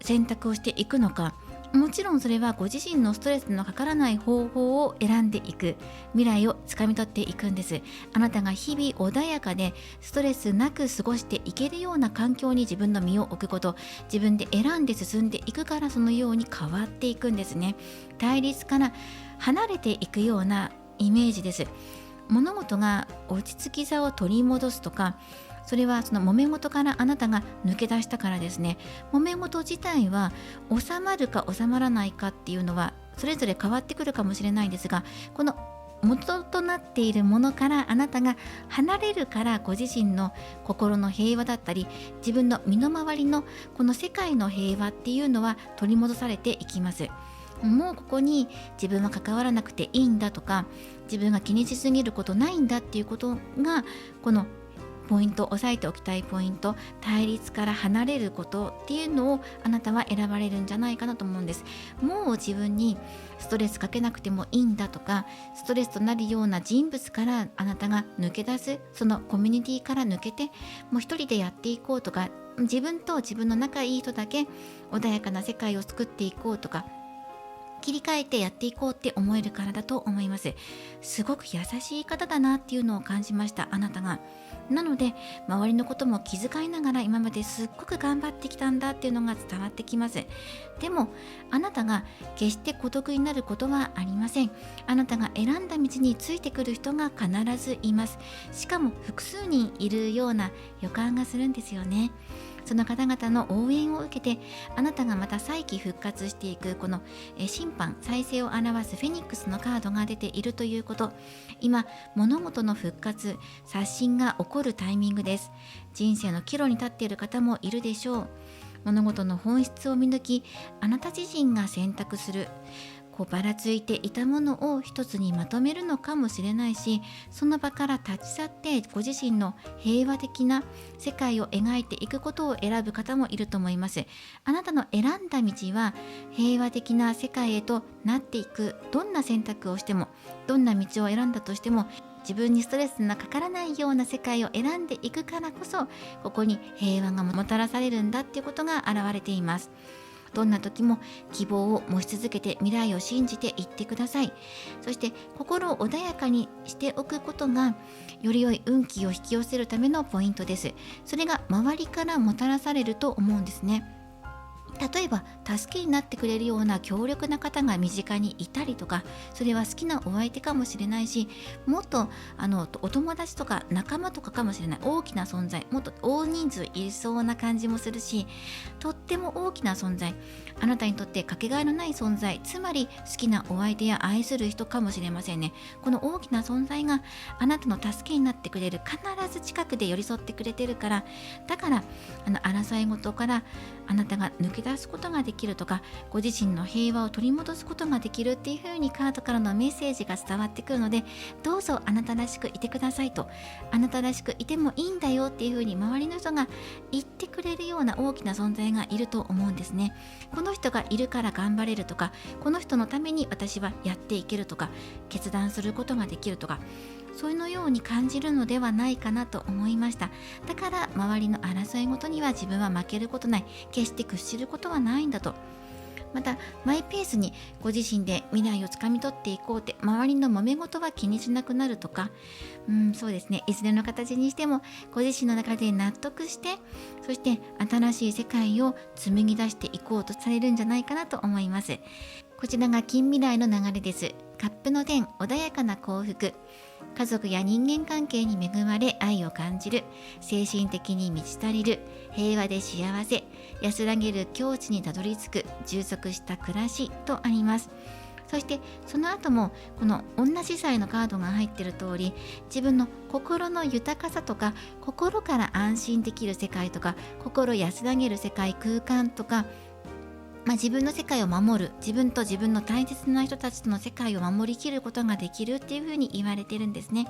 選択をしていくのか、もちろんそれはご自身のストレスのかからない方法を選んでいく、未来をつかみ取っていくんです。あなたが日々穏やかでストレスなく過ごしていけるような環境に自分の身を置くこと、自分で選んで進んでいくから、そのように変わっていくんですね。対立から離れていくようなイメージです。物事が落ち着きさを取り戻すとか、それはその揉め事からあなたが抜け出したからですね。揉め事自体は収まるか収まらないかっていうのはそれぞれ変わってくるかもしれないんですが、この元となっているものからあなたが離れるから、ご自身の心の平和だったり自分の身の回りのこの世界の平和っていうのは取り戻されていきます。もうここに自分は関わらなくていいんだとか、自分が気にしすぎることないんだっていうことが、このポイント、押さえておきたいポイント、対立から離れることっていうのをあなたは選ばれるんじゃないかなと思うんです。もう自分にストレスかけなくてもいいんだとか、ストレスとなるような人物からあなたが抜け出す、そのコミュニティから抜けて、もう一人でやっていこうとか、自分と自分の仲いい人だけ穏やかな世界を作っていこうとか、切り替えてやっていこうって思えるからだと思います。すごく優しい方だなっていうのを感じました、あなたが。なので周りのことも気遣いながら今まですっごく頑張ってきたんだっていうのが伝わってきます。でもあなたが決して孤独になることはありません。あなたが選んだ道についてくる人が必ずいます。しかも複数人いるような予感がするんですよね。その方々の応援を受けて、あなたがまた再起復活していく、この審判、再生を表すフェニックスのカードが出ているということ。今物事の復活、刷新が起こるタイミングです。人生の岐路に立っている方もいるでしょう。物事の本質を見抜き、あなた自身が選択する、ばらついていたものを一つにまとめるのかもしれないし、その場から立ち去ってご自身の平和的な世界を描いていくことを選ぶ方もいると思います。あなたの選んだ道は平和的な世界へとなっていく。どんな選択をしても、どんな道を選んだとしても、自分にストレスのかからないような世界を選んでいくからこそ、ここに平和がもたらされるんだっていうことが現れています。どんな時も希望を持ち続けて、未来を信じていってください。そして心を穏やかにしておくことが、より良い運気を引き寄せるためのポイントです。それが周りからもたらされると思うんですね。例えば助けになってくれるような強力な方が身近にいたりとか、それは好きなお相手かもしれないし、もっとお友達とか仲間とかかもしれない、大きな存在、もっと大人数いそうな感じもするし、とっても大きな存在、あなたにとってかけがえのない存在、つまり好きなお相手や愛する人かもしれませんね。この大きな存在があなたの助けになってくれる、必ず近くで寄り添ってくれてるから、だから争い事からあなたが抜け出すことができるとか、ご自身の平和を取り戻すことができるっていう風にカードからのメッセージが伝わってくるので、どうぞあなたらしくいてくださいと、あなたらしくいてもいいんだよっていう風に周りの人が言ってくれるような大きな存在がいると思うんですね。この人がいるから頑張れるとか、この人のために私はやっていけるとか、決断することができるとか、そういうのように感じるのではないかなと思いました。だから周りの争いごとには自分は負けることない、決して屈することはないんだと。またマイペースにご自身で未来をつかみ取っていこうって、周りの揉め事は気にしなくなるとか、そうですね、いずれの形にしてもご自身の中で納得して、そして新しい世界を紡ぎ出していこうとされるんじゃないかなと思います。こちらが近未来の流れです。カップの10、穏やかな幸福。家族や人間関係に恵まれ愛を感じる、精神的に満ち足りる、平和で幸せ、安らげる境地にたどり着く、充足した暮らしとあります。そしてその後もこの同じサイのカードが入っている通り、自分の心の豊かさとか、心から安心できる世界とか、心安らげる世界、空間とか、自分の世界を守る、自分と自分の大切な人たちとの世界を守りきることができるっていうふうに言われてるんですね。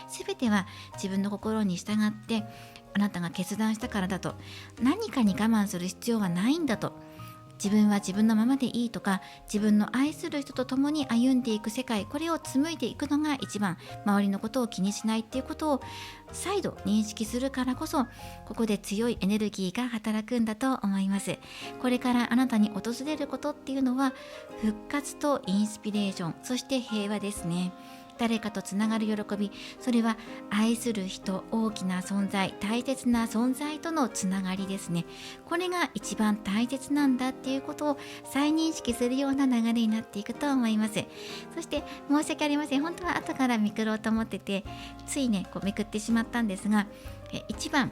すべては自分の心に従ってあなたが決断したからだと、何かに我慢する必要はないんだと、自分は自分のままでいいとか、自分の愛する人と共に歩んでいく世界、これを紡いでいくのが一番、周りのことを気にしないっていうことを再度認識するからこそ、ここで強いエネルギーが働くんだと思います。これからあなたに訪れることっていうのは、復活とインスピレーション、そして平和ですね。誰かとつながる喜び、それは愛する人、大きな存在、大切な存在とのつながりですね。これが一番大切なんだっていうことを再認識するような流れになっていくと思います。そして申し訳ありません、本当は後からめくろうと思ってて、ついねめくってしまったんですが、1番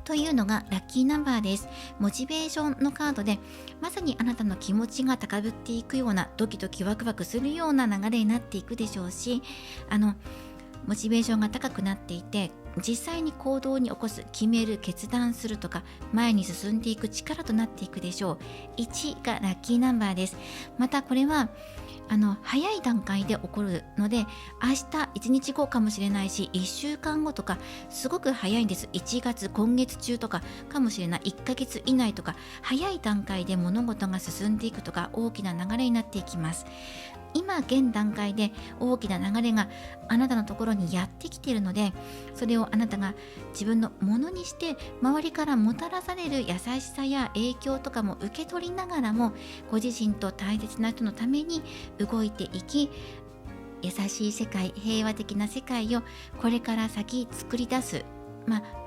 というのがラッキーナンバーです。モチベーションのカードで、まさにあなたの気持ちが高ぶっていくような、ドキドキワクワクするような流れになっていくでしょうし、モチベーションが高くなっていて、実際に行動に起こす、決める、決断するとか、前に進んでいく力となっていくでしょう。1がラッキーナンバーです。またこれは早い段階で起こるので、明日1日後かもしれないし、1週間後とか、すごく早いんです。1月、今月中とかかもしれない、1ヶ月以内とか、早い段階で物事が進んでいくとか、大きな流れになっていきます。今現段階で大きな流れがあなたのところにやってきているので、それをあなたが自分のものにして、周りからもたらされる優しさや影響とかも受け取りながらも、ご自身と大切な人のために動いていき、優しい世界、平和的な世界をこれから先作り出す、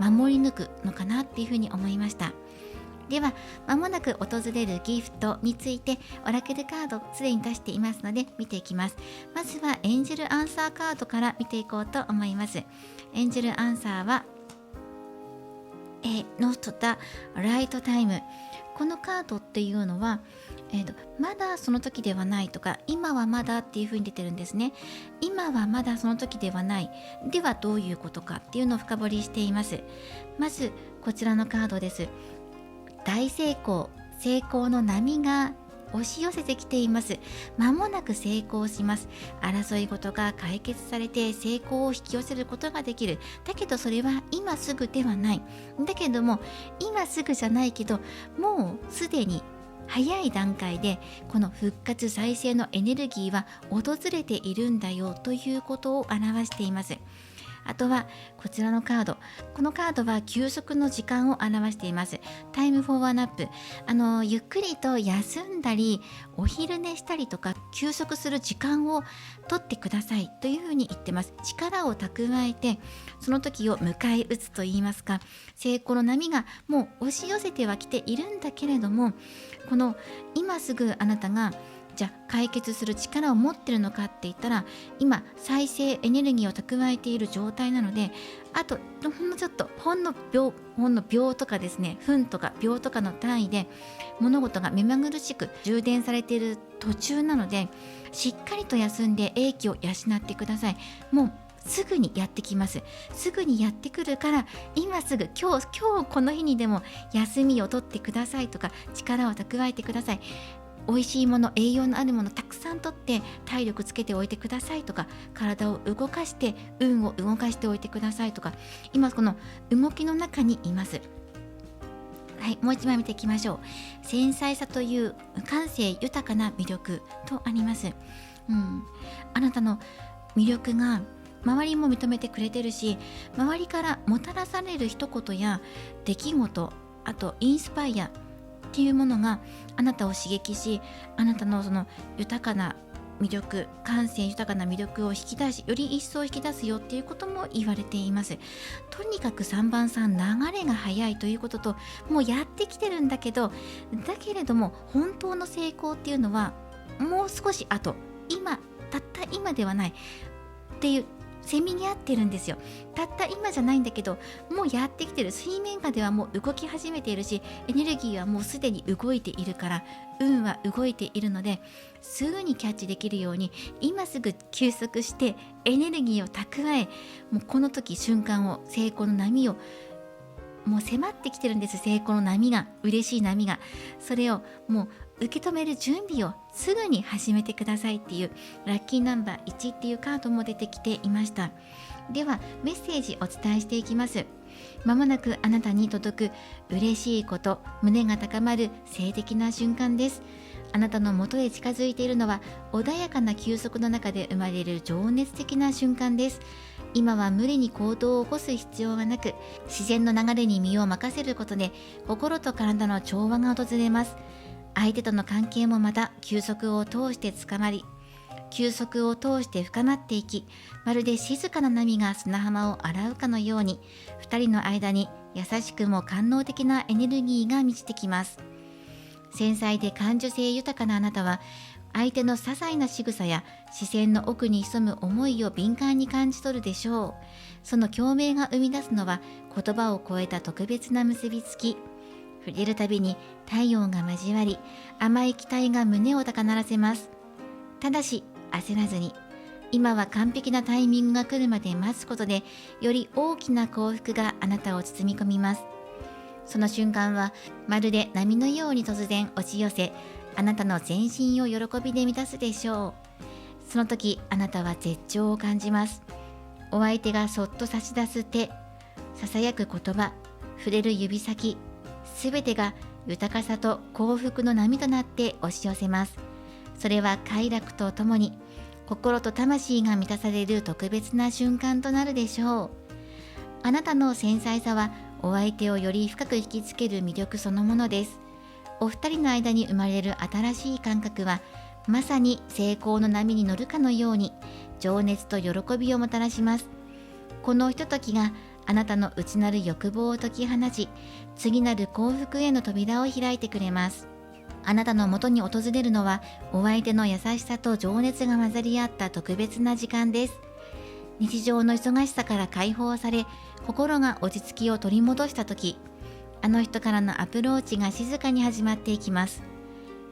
守り抜くのかなっていうふうに思いました。では、まもなく訪れるギフトについてオラクルカードすでに出していますので見ていきます。まずはエンジェルアンサーカードから見ていこうと思います。エンジェルアンサーはノートだライトタイム。このカードっていうのは、まだその時ではないとか、今はまだっていう風に出てるんですね。今はまだその時ではない。ではどういうことかっていうのを深掘りしています。まずこちらのカードです。大成功、成功の波が押し寄せてきています。間もなく成功します。争い事が解決されて成功を引き寄せることができる。だけどそれは今すぐではない。だけども今すぐじゃないけど、もうすでに早い段階でこの復活再生のエネルギーは訪れているんだよということを表しています。あとはこちらのカード。このカードは休息の時間を表しています。タイムフォーアナップ。ゆっくりと休んだり、お昼寝したりとか、休息する時間を取ってくださいというふうに言ってます。力を蓄えて、その時を迎え撃つと言いますか、成功の波がもう押し寄せてはきているんだけれども、この今すぐあなたがじゃあ解決する力を持ってるのかって言ったら、今再生エネルギーを蓄えている状態なので、あとほんのちょっと、ほんの秒とかですね、分とか秒とかの単位で物事が目まぐるしく充電されている途中なので、しっかりと休んで英気を養ってください。もうすぐにやってきます。すぐにやってくるから、今すぐ今日この日にでも休みを取ってくださいとか、力を蓄えてください。美味しいもの、栄養のあるものたくさんとって体力つけておいてくださいとか、体を動かして運を動かしておいてくださいとか、今この動きの中にいます。はい、もう一枚見ていきましょう。繊細さという感性豊かな魅力とあります。あなたの魅力が周りも認めてくれてるし、周りからもたらされる一言や出来事、あとインスパイアっていうものがあなたを刺激し、あなたのその豊かな魅力、感性豊かな魅力を引き出し、より一層引き出すよっていうことも言われています。とにかく3番さん、流れが早いということと、もうやってきてるんだけど、だけれども本当の成功っていうのはもう少し後、今、たった今ではないっていうセミに合ってるんですよ。たった今じゃないんだけど、もうやってきてる。水面下ではもう動き始めているし、エネルギーはもうすでに動いているから、運は動いているので、すぐにキャッチできるように今すぐ休息してエネルギーを蓄え、もうこの時瞬間を、成功の波をもう迫ってきてるんです。成功の波が、嬉しい波が、それをもう受け止める準備をすぐに始めてくださいっていうラッキーナンバー1っていうカードも出てきていました。ではメッセージお伝えしていきます。まもなくあなたに届く嬉しいこと、胸が高まる静的な瞬間です。あなたの元へ近づいているのは穏やかな休息の中で生まれる情熱的な瞬間です。今は無理に行動を起こす必要はなく、自然の流れに身を任せることで心と体の調和が訪れます。相手との関係もまた休息を通して深まり、休息を通して深まっていき、まるで静かな波が砂浜を洗うかのように、2人の間に優しくも官能的なエネルギーが満ちてきます。繊細で感受性豊かなあなたは、相手の些細な仕草や視線の奥に潜む思いを敏感に感じ取るでしょう。その共鳴が生み出すのは言葉を超えた特別な結びつき。触れるたびに体温が交わり、甘い期待が胸を高鳴らせます。ただし焦らずに、今は完璧なタイミングが来るまで待つことで、より大きな幸福があなたを包み込みます。その瞬間はまるで波のように突然押し寄せ、あなたの全身を喜びで満たすでしょう。その時あなたは絶頂を感じます。お相手がそっと差し出す手、ささやく言葉、触れる指先、すべてが豊かさと幸福の波となって押し寄せます。それは快楽とともに心と魂が満たされる特別な瞬間となるでしょう。あなたの繊細さはお相手をより深く引きつける魅力そのものです。お二人の間に生まれる新しい感覚は、まさに成功の波に乗るかのように情熱と喜びをもたらします。このひとときがあなたの内なる欲望を解き放ち、次なる幸福への扉を開いてくれます。あなたの元に訪れるのは、お相手の優しさと情熱が混ざり合った特別な時間です。日常の忙しさから解放され、心が落ち着きを取り戻したとき、あの人からのアプローチが静かに始まっていきます。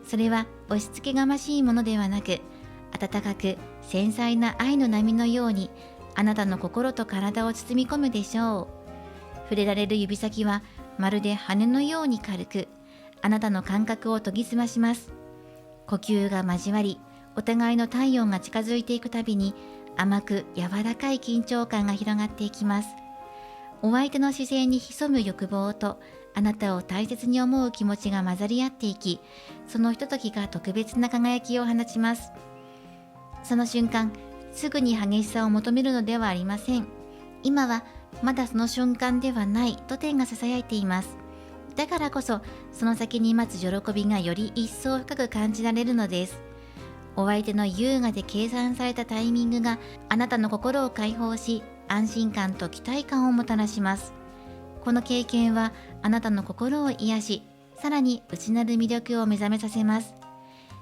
それは押し付けがましいものではなく、温かく繊細な愛の波のように、あなたの心と体を包み込むでしょう。触れられる指先はまるで羽のように軽く、あなたの感覚を研ぎ澄まします。呼吸が交わり、お互いの体温が近づいていくたびに、甘く柔らかい緊張感が広がっていきます。お相手の視線に潜む欲望と、あなたを大切に思う気持ちが混ざり合っていき、そのひとときが特別な輝きを放ちます。その瞬間、すぐに激しさを求めるのではありません。今はまだその瞬間ではないと天が囁いています。だからこそ、その先に待つ喜びがより一層深く感じられるのです。お相手の優雅で計算されたタイミングがあなたの心を解放し、安心感と期待感をもたらします。この経験はあなたの心を癒し、さらに内なる魅力を目覚めさせます。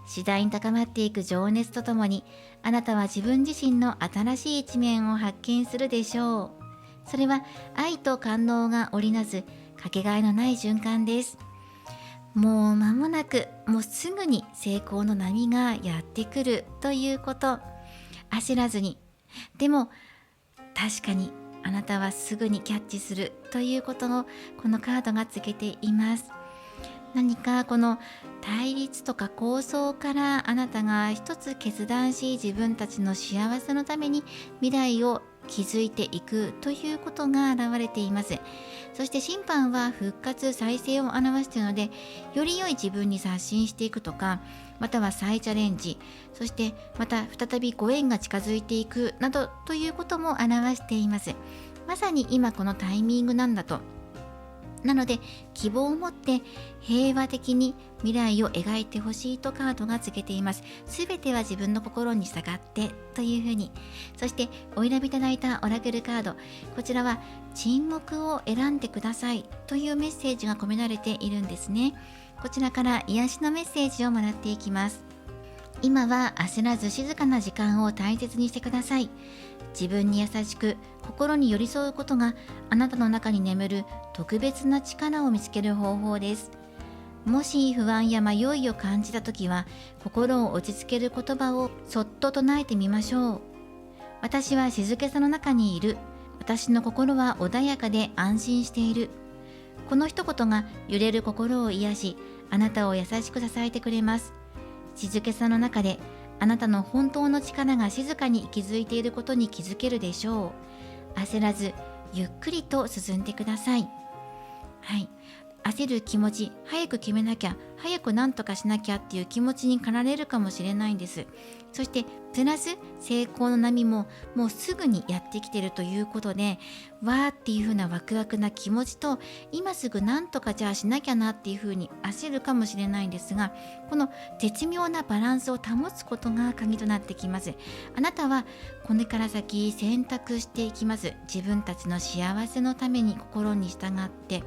次第に高まっていく情熱とともに、あなたは自分自身の新しい一面を発見するでしょう。それは愛と感動が織りなすかけがえのない循環です。もう間もなく、もうすぐに成功の波がやってくるということ。焦らずに。でも確かにあなたはすぐにキャッチするということをこのカードが告げています。何かこの対立とか構想からあなたが一つ決断し、自分たちの幸せのために未来を築いていくということが現れています。そして審判は復活再生を表しているので、より良い自分に刷新していくとか、または再チャレンジ、そしてまた再びご縁が近づいていくなどということも表しています。まさに今このタイミングなんだと。なので希望を持って平和的に未来を描いてほしいとカードが告げています。すべては自分の心に従ってというふうに。そしてお選びいただいたオラクルカード、こちらは沈黙を選んでくださいというメッセージが込められているんですね。こちらから癒しのメッセージをもらっていきます。今は焦らず静かな時間を大切にしてください。自分に優しく心に寄り添うことがあなたの中に眠る特別な力を見つける方法です。もし不安や迷いを感じたときは、心を落ち着ける言葉をそっと唱えてみましょう。私は静けさの中にいる。私の心は穏やかで安心している。この一言が揺れる心を癒し、あなたを優しく支えてくれます。静けさの中であなたの本当の力が静かに息づいていることに気づけるでしょう。焦らずゆっくりと進んでください。はい、焦る気持ち、早く決めなきゃ、早く何とかしなきゃっていう気持ちに駆られるかもしれないんです。そしてプラス成功の波ももうすぐにやってきているということで、わーっていう風なワクワクな気持ちと、今すぐ何とかじゃあしなきゃなっていう風に焦るかもしれないんですが、この絶妙なバランスを保つことが鍵となってきます。あなたはこれから先選択していきます。自分たちの幸せのために心に従って、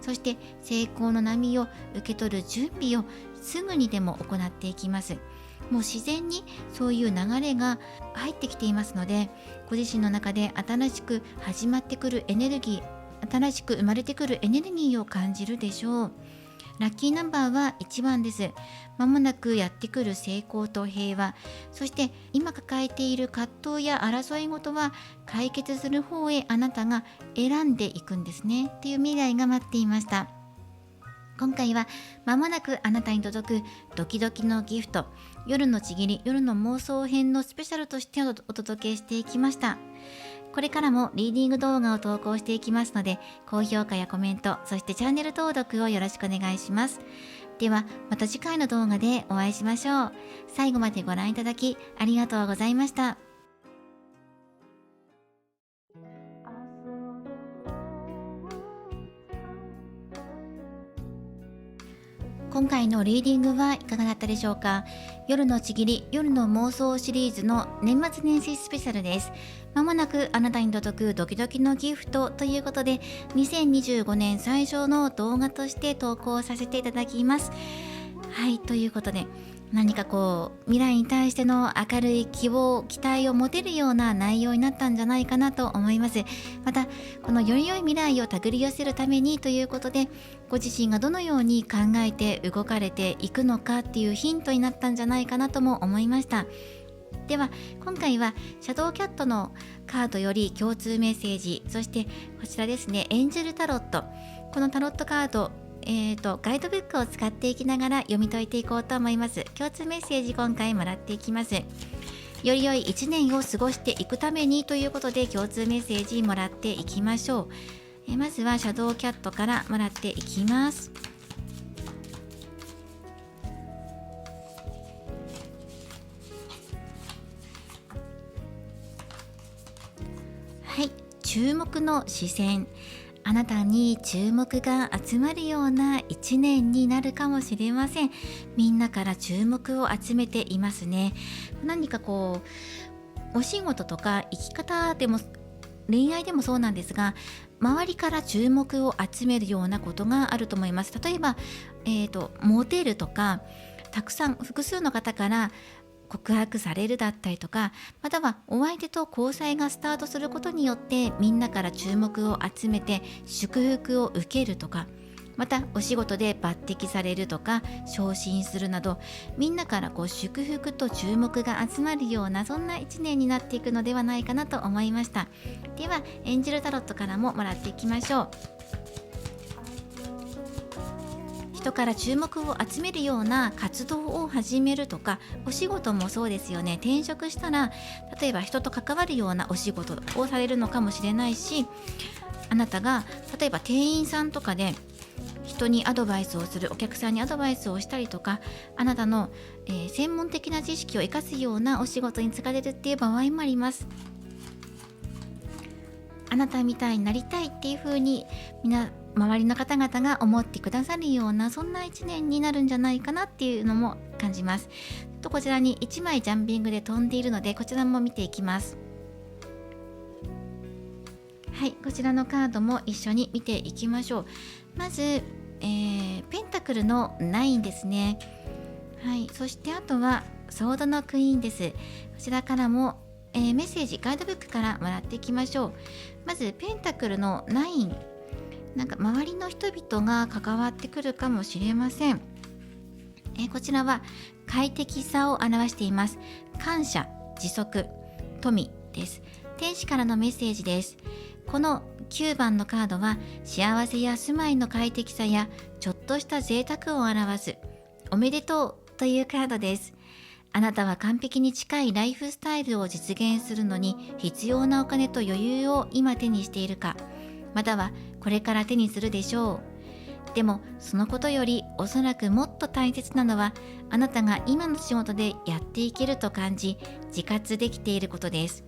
そして成功の波を受け取る準備をすぐにでも行っていきます。もう自然にそういう流れが入ってきていますので、ご自身の中で新しく始まってくるエネルギー、新しく生まれてくるエネルギーを感じるでしょう。ラッキーナンバーは1番です。まもなくやってくる成功と平和、そして今抱えている葛藤や争い事は解決する方へあなたが選んでいくんですねっていう未来が待っていました。今回はまもなくあなたに届くドキドキのギフト、夜のちぎり、夜の妄想編のスペシャルとしてお届けしていきました。これからもリーディング動画を投稿していきますので、高評価やコメント、そしてチャンネル登録をよろしくお願いします。ではまた次回の動画でお会いしましょう。最後までご覧いただきありがとうございました。今回のリーディングはいかがだったでしょうか。夜のちぎり、夜の妄想シリーズの年末年始スペシャルです。まもなくあなたに届くドキドキのギフトということで、2025年最初の動画として投稿させていただきます。はい、ということで、何か未来に対しての明るい希望、期待を持てるような内容になったんじゃないかなと思います。またこのより良い未来を手繰り寄せるためにということで、ご自身がどのように考えて動かれていくのかっていうヒントになったんじゃないかなとも思いました。では今回はシャドウキャットのカードより共通メッセージ、そしてこちらですね、エンジェルタロット、このタロットカードガイドブックを使っていきながら読み解いていこうと思います。共通メッセージ今回もらっていきます。より良い1年を過ごしていくためにということで共通メッセージもらっていきましょう。まずはシャドウキャットからもらっていきます。はい、注目の視線、あなたに注目が集まるような1年になるかもしれません。みんなから注目を集めていますね。何かお仕事とか生き方でも恋愛でもそうなんですが、周りから注目を集めるようなことがあると思います。例えば、モテるとか、たくさん複数の方から告白されるだったりとか、またはお相手と交際がスタートすることによってみんなから注目を集めて祝福を受けるとか、またお仕事で抜擢されるとか昇進するなど、みんなから祝福と注目が集まるような、そんな1年になっていくのではないかなと思いました。ではエンジェルタロットからももらっていきましょう。人から注目を集めるような活動を始めるとか、お仕事もそうですよね。転職したら例えば人と関わるようなお仕事をされるのかもしれないし、あなたが例えば店員さんとかで人にアドバイスをする、お客さんにアドバイスをしたりとか、あなたの、専門的な知識を生かすようなお仕事に就かれるっていう場合もあります。あなたみたいになりたいっていう風に周りの方々が思ってくださるような、そんな1年になるんじゃないかなっていうのも感じます。こちらに1枚ジャンピングで飛んでいるので、こちらも見ていきます。はい、こちらのカードも一緒に見ていきましょう。まず、ペンタクルの9ですね。はい、そしてあとはソードのクイーンです。こちらからも、メッセージガイドブックからもらっていきましょう。まずペンタクルの9、なんか周りの人々が関わってくるかもしれません。こちらは快適さを表しています。感謝、持続、富です。天使からのメッセージです。この9番のカードは幸せや住まいの快適さやちょっとした贅沢を表すおめでとうというカードです。あなたは完璧に近いライフスタイルを実現するのに必要なお金と余裕を今手にしているか、またはこれから手にするでしょう。でもそのことよりおそらくもっと大切なのは、あなたが今の仕事でやっていけると感じ自活できていることです。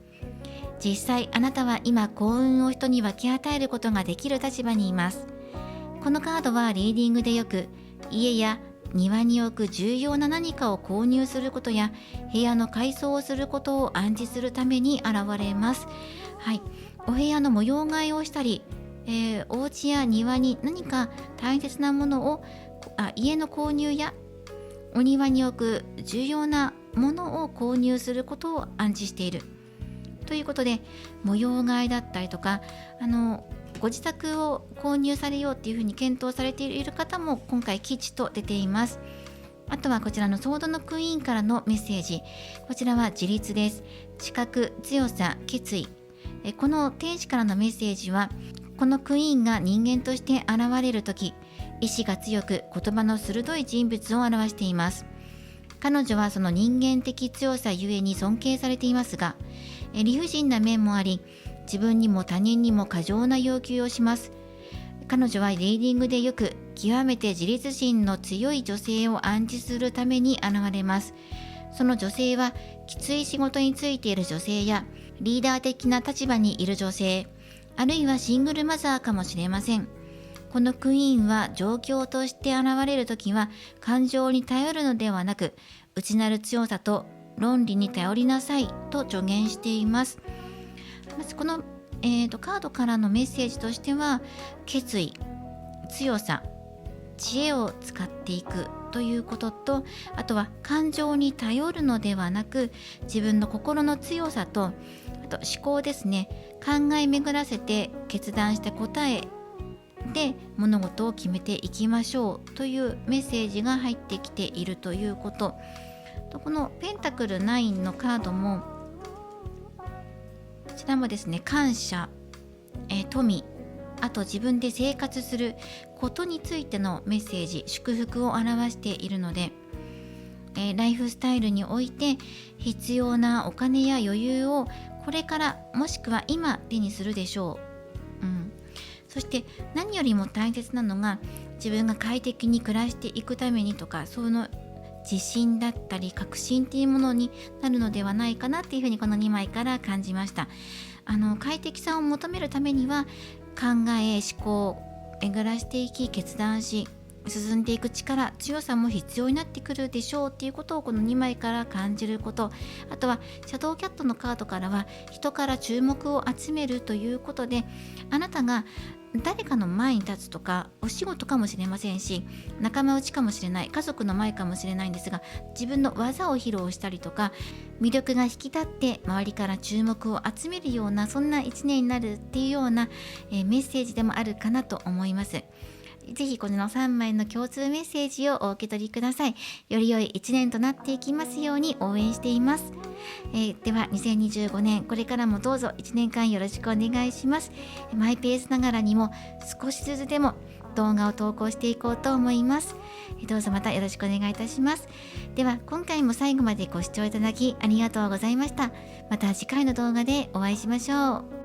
実際あなたは今幸運を人に分け与えることができる立場にいます。このカードはリーディングでよく家や庭に置く重要な何かを購入することや部屋の改装をすることを暗示するために現れます。はい、お部屋の模様替えをしたり、お家や庭に何か大切なものを家の購入やお庭に置く重要なものを購入することを暗示しているということで、模様替えだったりとかご自宅を購入されようっていうふうに検討されている方も今回吉と出ています。あとはこちらのソードのクイーンからのメッセージ、こちらは自立です。知覚、強さ、決意。この天使からのメッセージは、このクイーンが人間として現れるとき、意志が強く言葉の鋭い人物を表しています。彼女はその人間的強さゆえに尊敬されていますが、理不尽な面もあり、自分にも他人にも過剰な要求をします。彼女はリーディングでよく極めて自立心の強い女性を暗示するために現れます。その女性はきつい仕事についている女性やリーダー的な立場にいる女性、あるいはシングルマザーかもしれません。このクイーンは状況として現れるときは感情に頼るのではなく、内なる強さと論理に頼りなさいと助言しています。まずこのカードからのメッセージとしては、決意、強さ、知恵を使っていくということと、あとは感情に頼るのではなく、自分の心の強さと、あと思考ですね、考え巡らせて決断した答えで物事を決めていきましょうというメッセージが入ってきているということ。このペンタクル9のカードも、こちらもですね、感謝、富、あと自分で生活することについてのメッセージ、祝福を表しているので、ライフスタイルにおいて必要なお金や余裕をこれからもしくは今手にするでしょう。そして何よりも大切なのが、自分が快適に暮らしていくためにとか、その自信だったり確信っていうものになるのではないかなっていうふうにこの2枚から感じました。快適さを求めるためには考え、思考を巡らしていき、決断し進んでいく力、強さも必要になってくるでしょうっていうことをこの2枚から感じること。あとはシャドウキャットのカードからは、人から注目を集めるということで、あなたが誰かの前に立つとか、お仕事かもしれませんし、仲間内かもしれない、家族の前かもしれないんですが、自分の技を披露したりとか、魅力が引き立って周りから注目を集めるような、そんな一年になるっていうような、メッセージでもあるかなと思います。ぜひこの3枚の共通メッセージをお受け取りください。より良い一年となっていきますように応援しています。では2025年、これからもどうぞ1年間よろしくお願いします。マイペースながらにも少しずつでも動画を投稿していこうと思います。どうぞまたよろしくお願いいたします。では今回も最後までご視聴いただきありがとうございました。また次回の動画でお会いしましょう。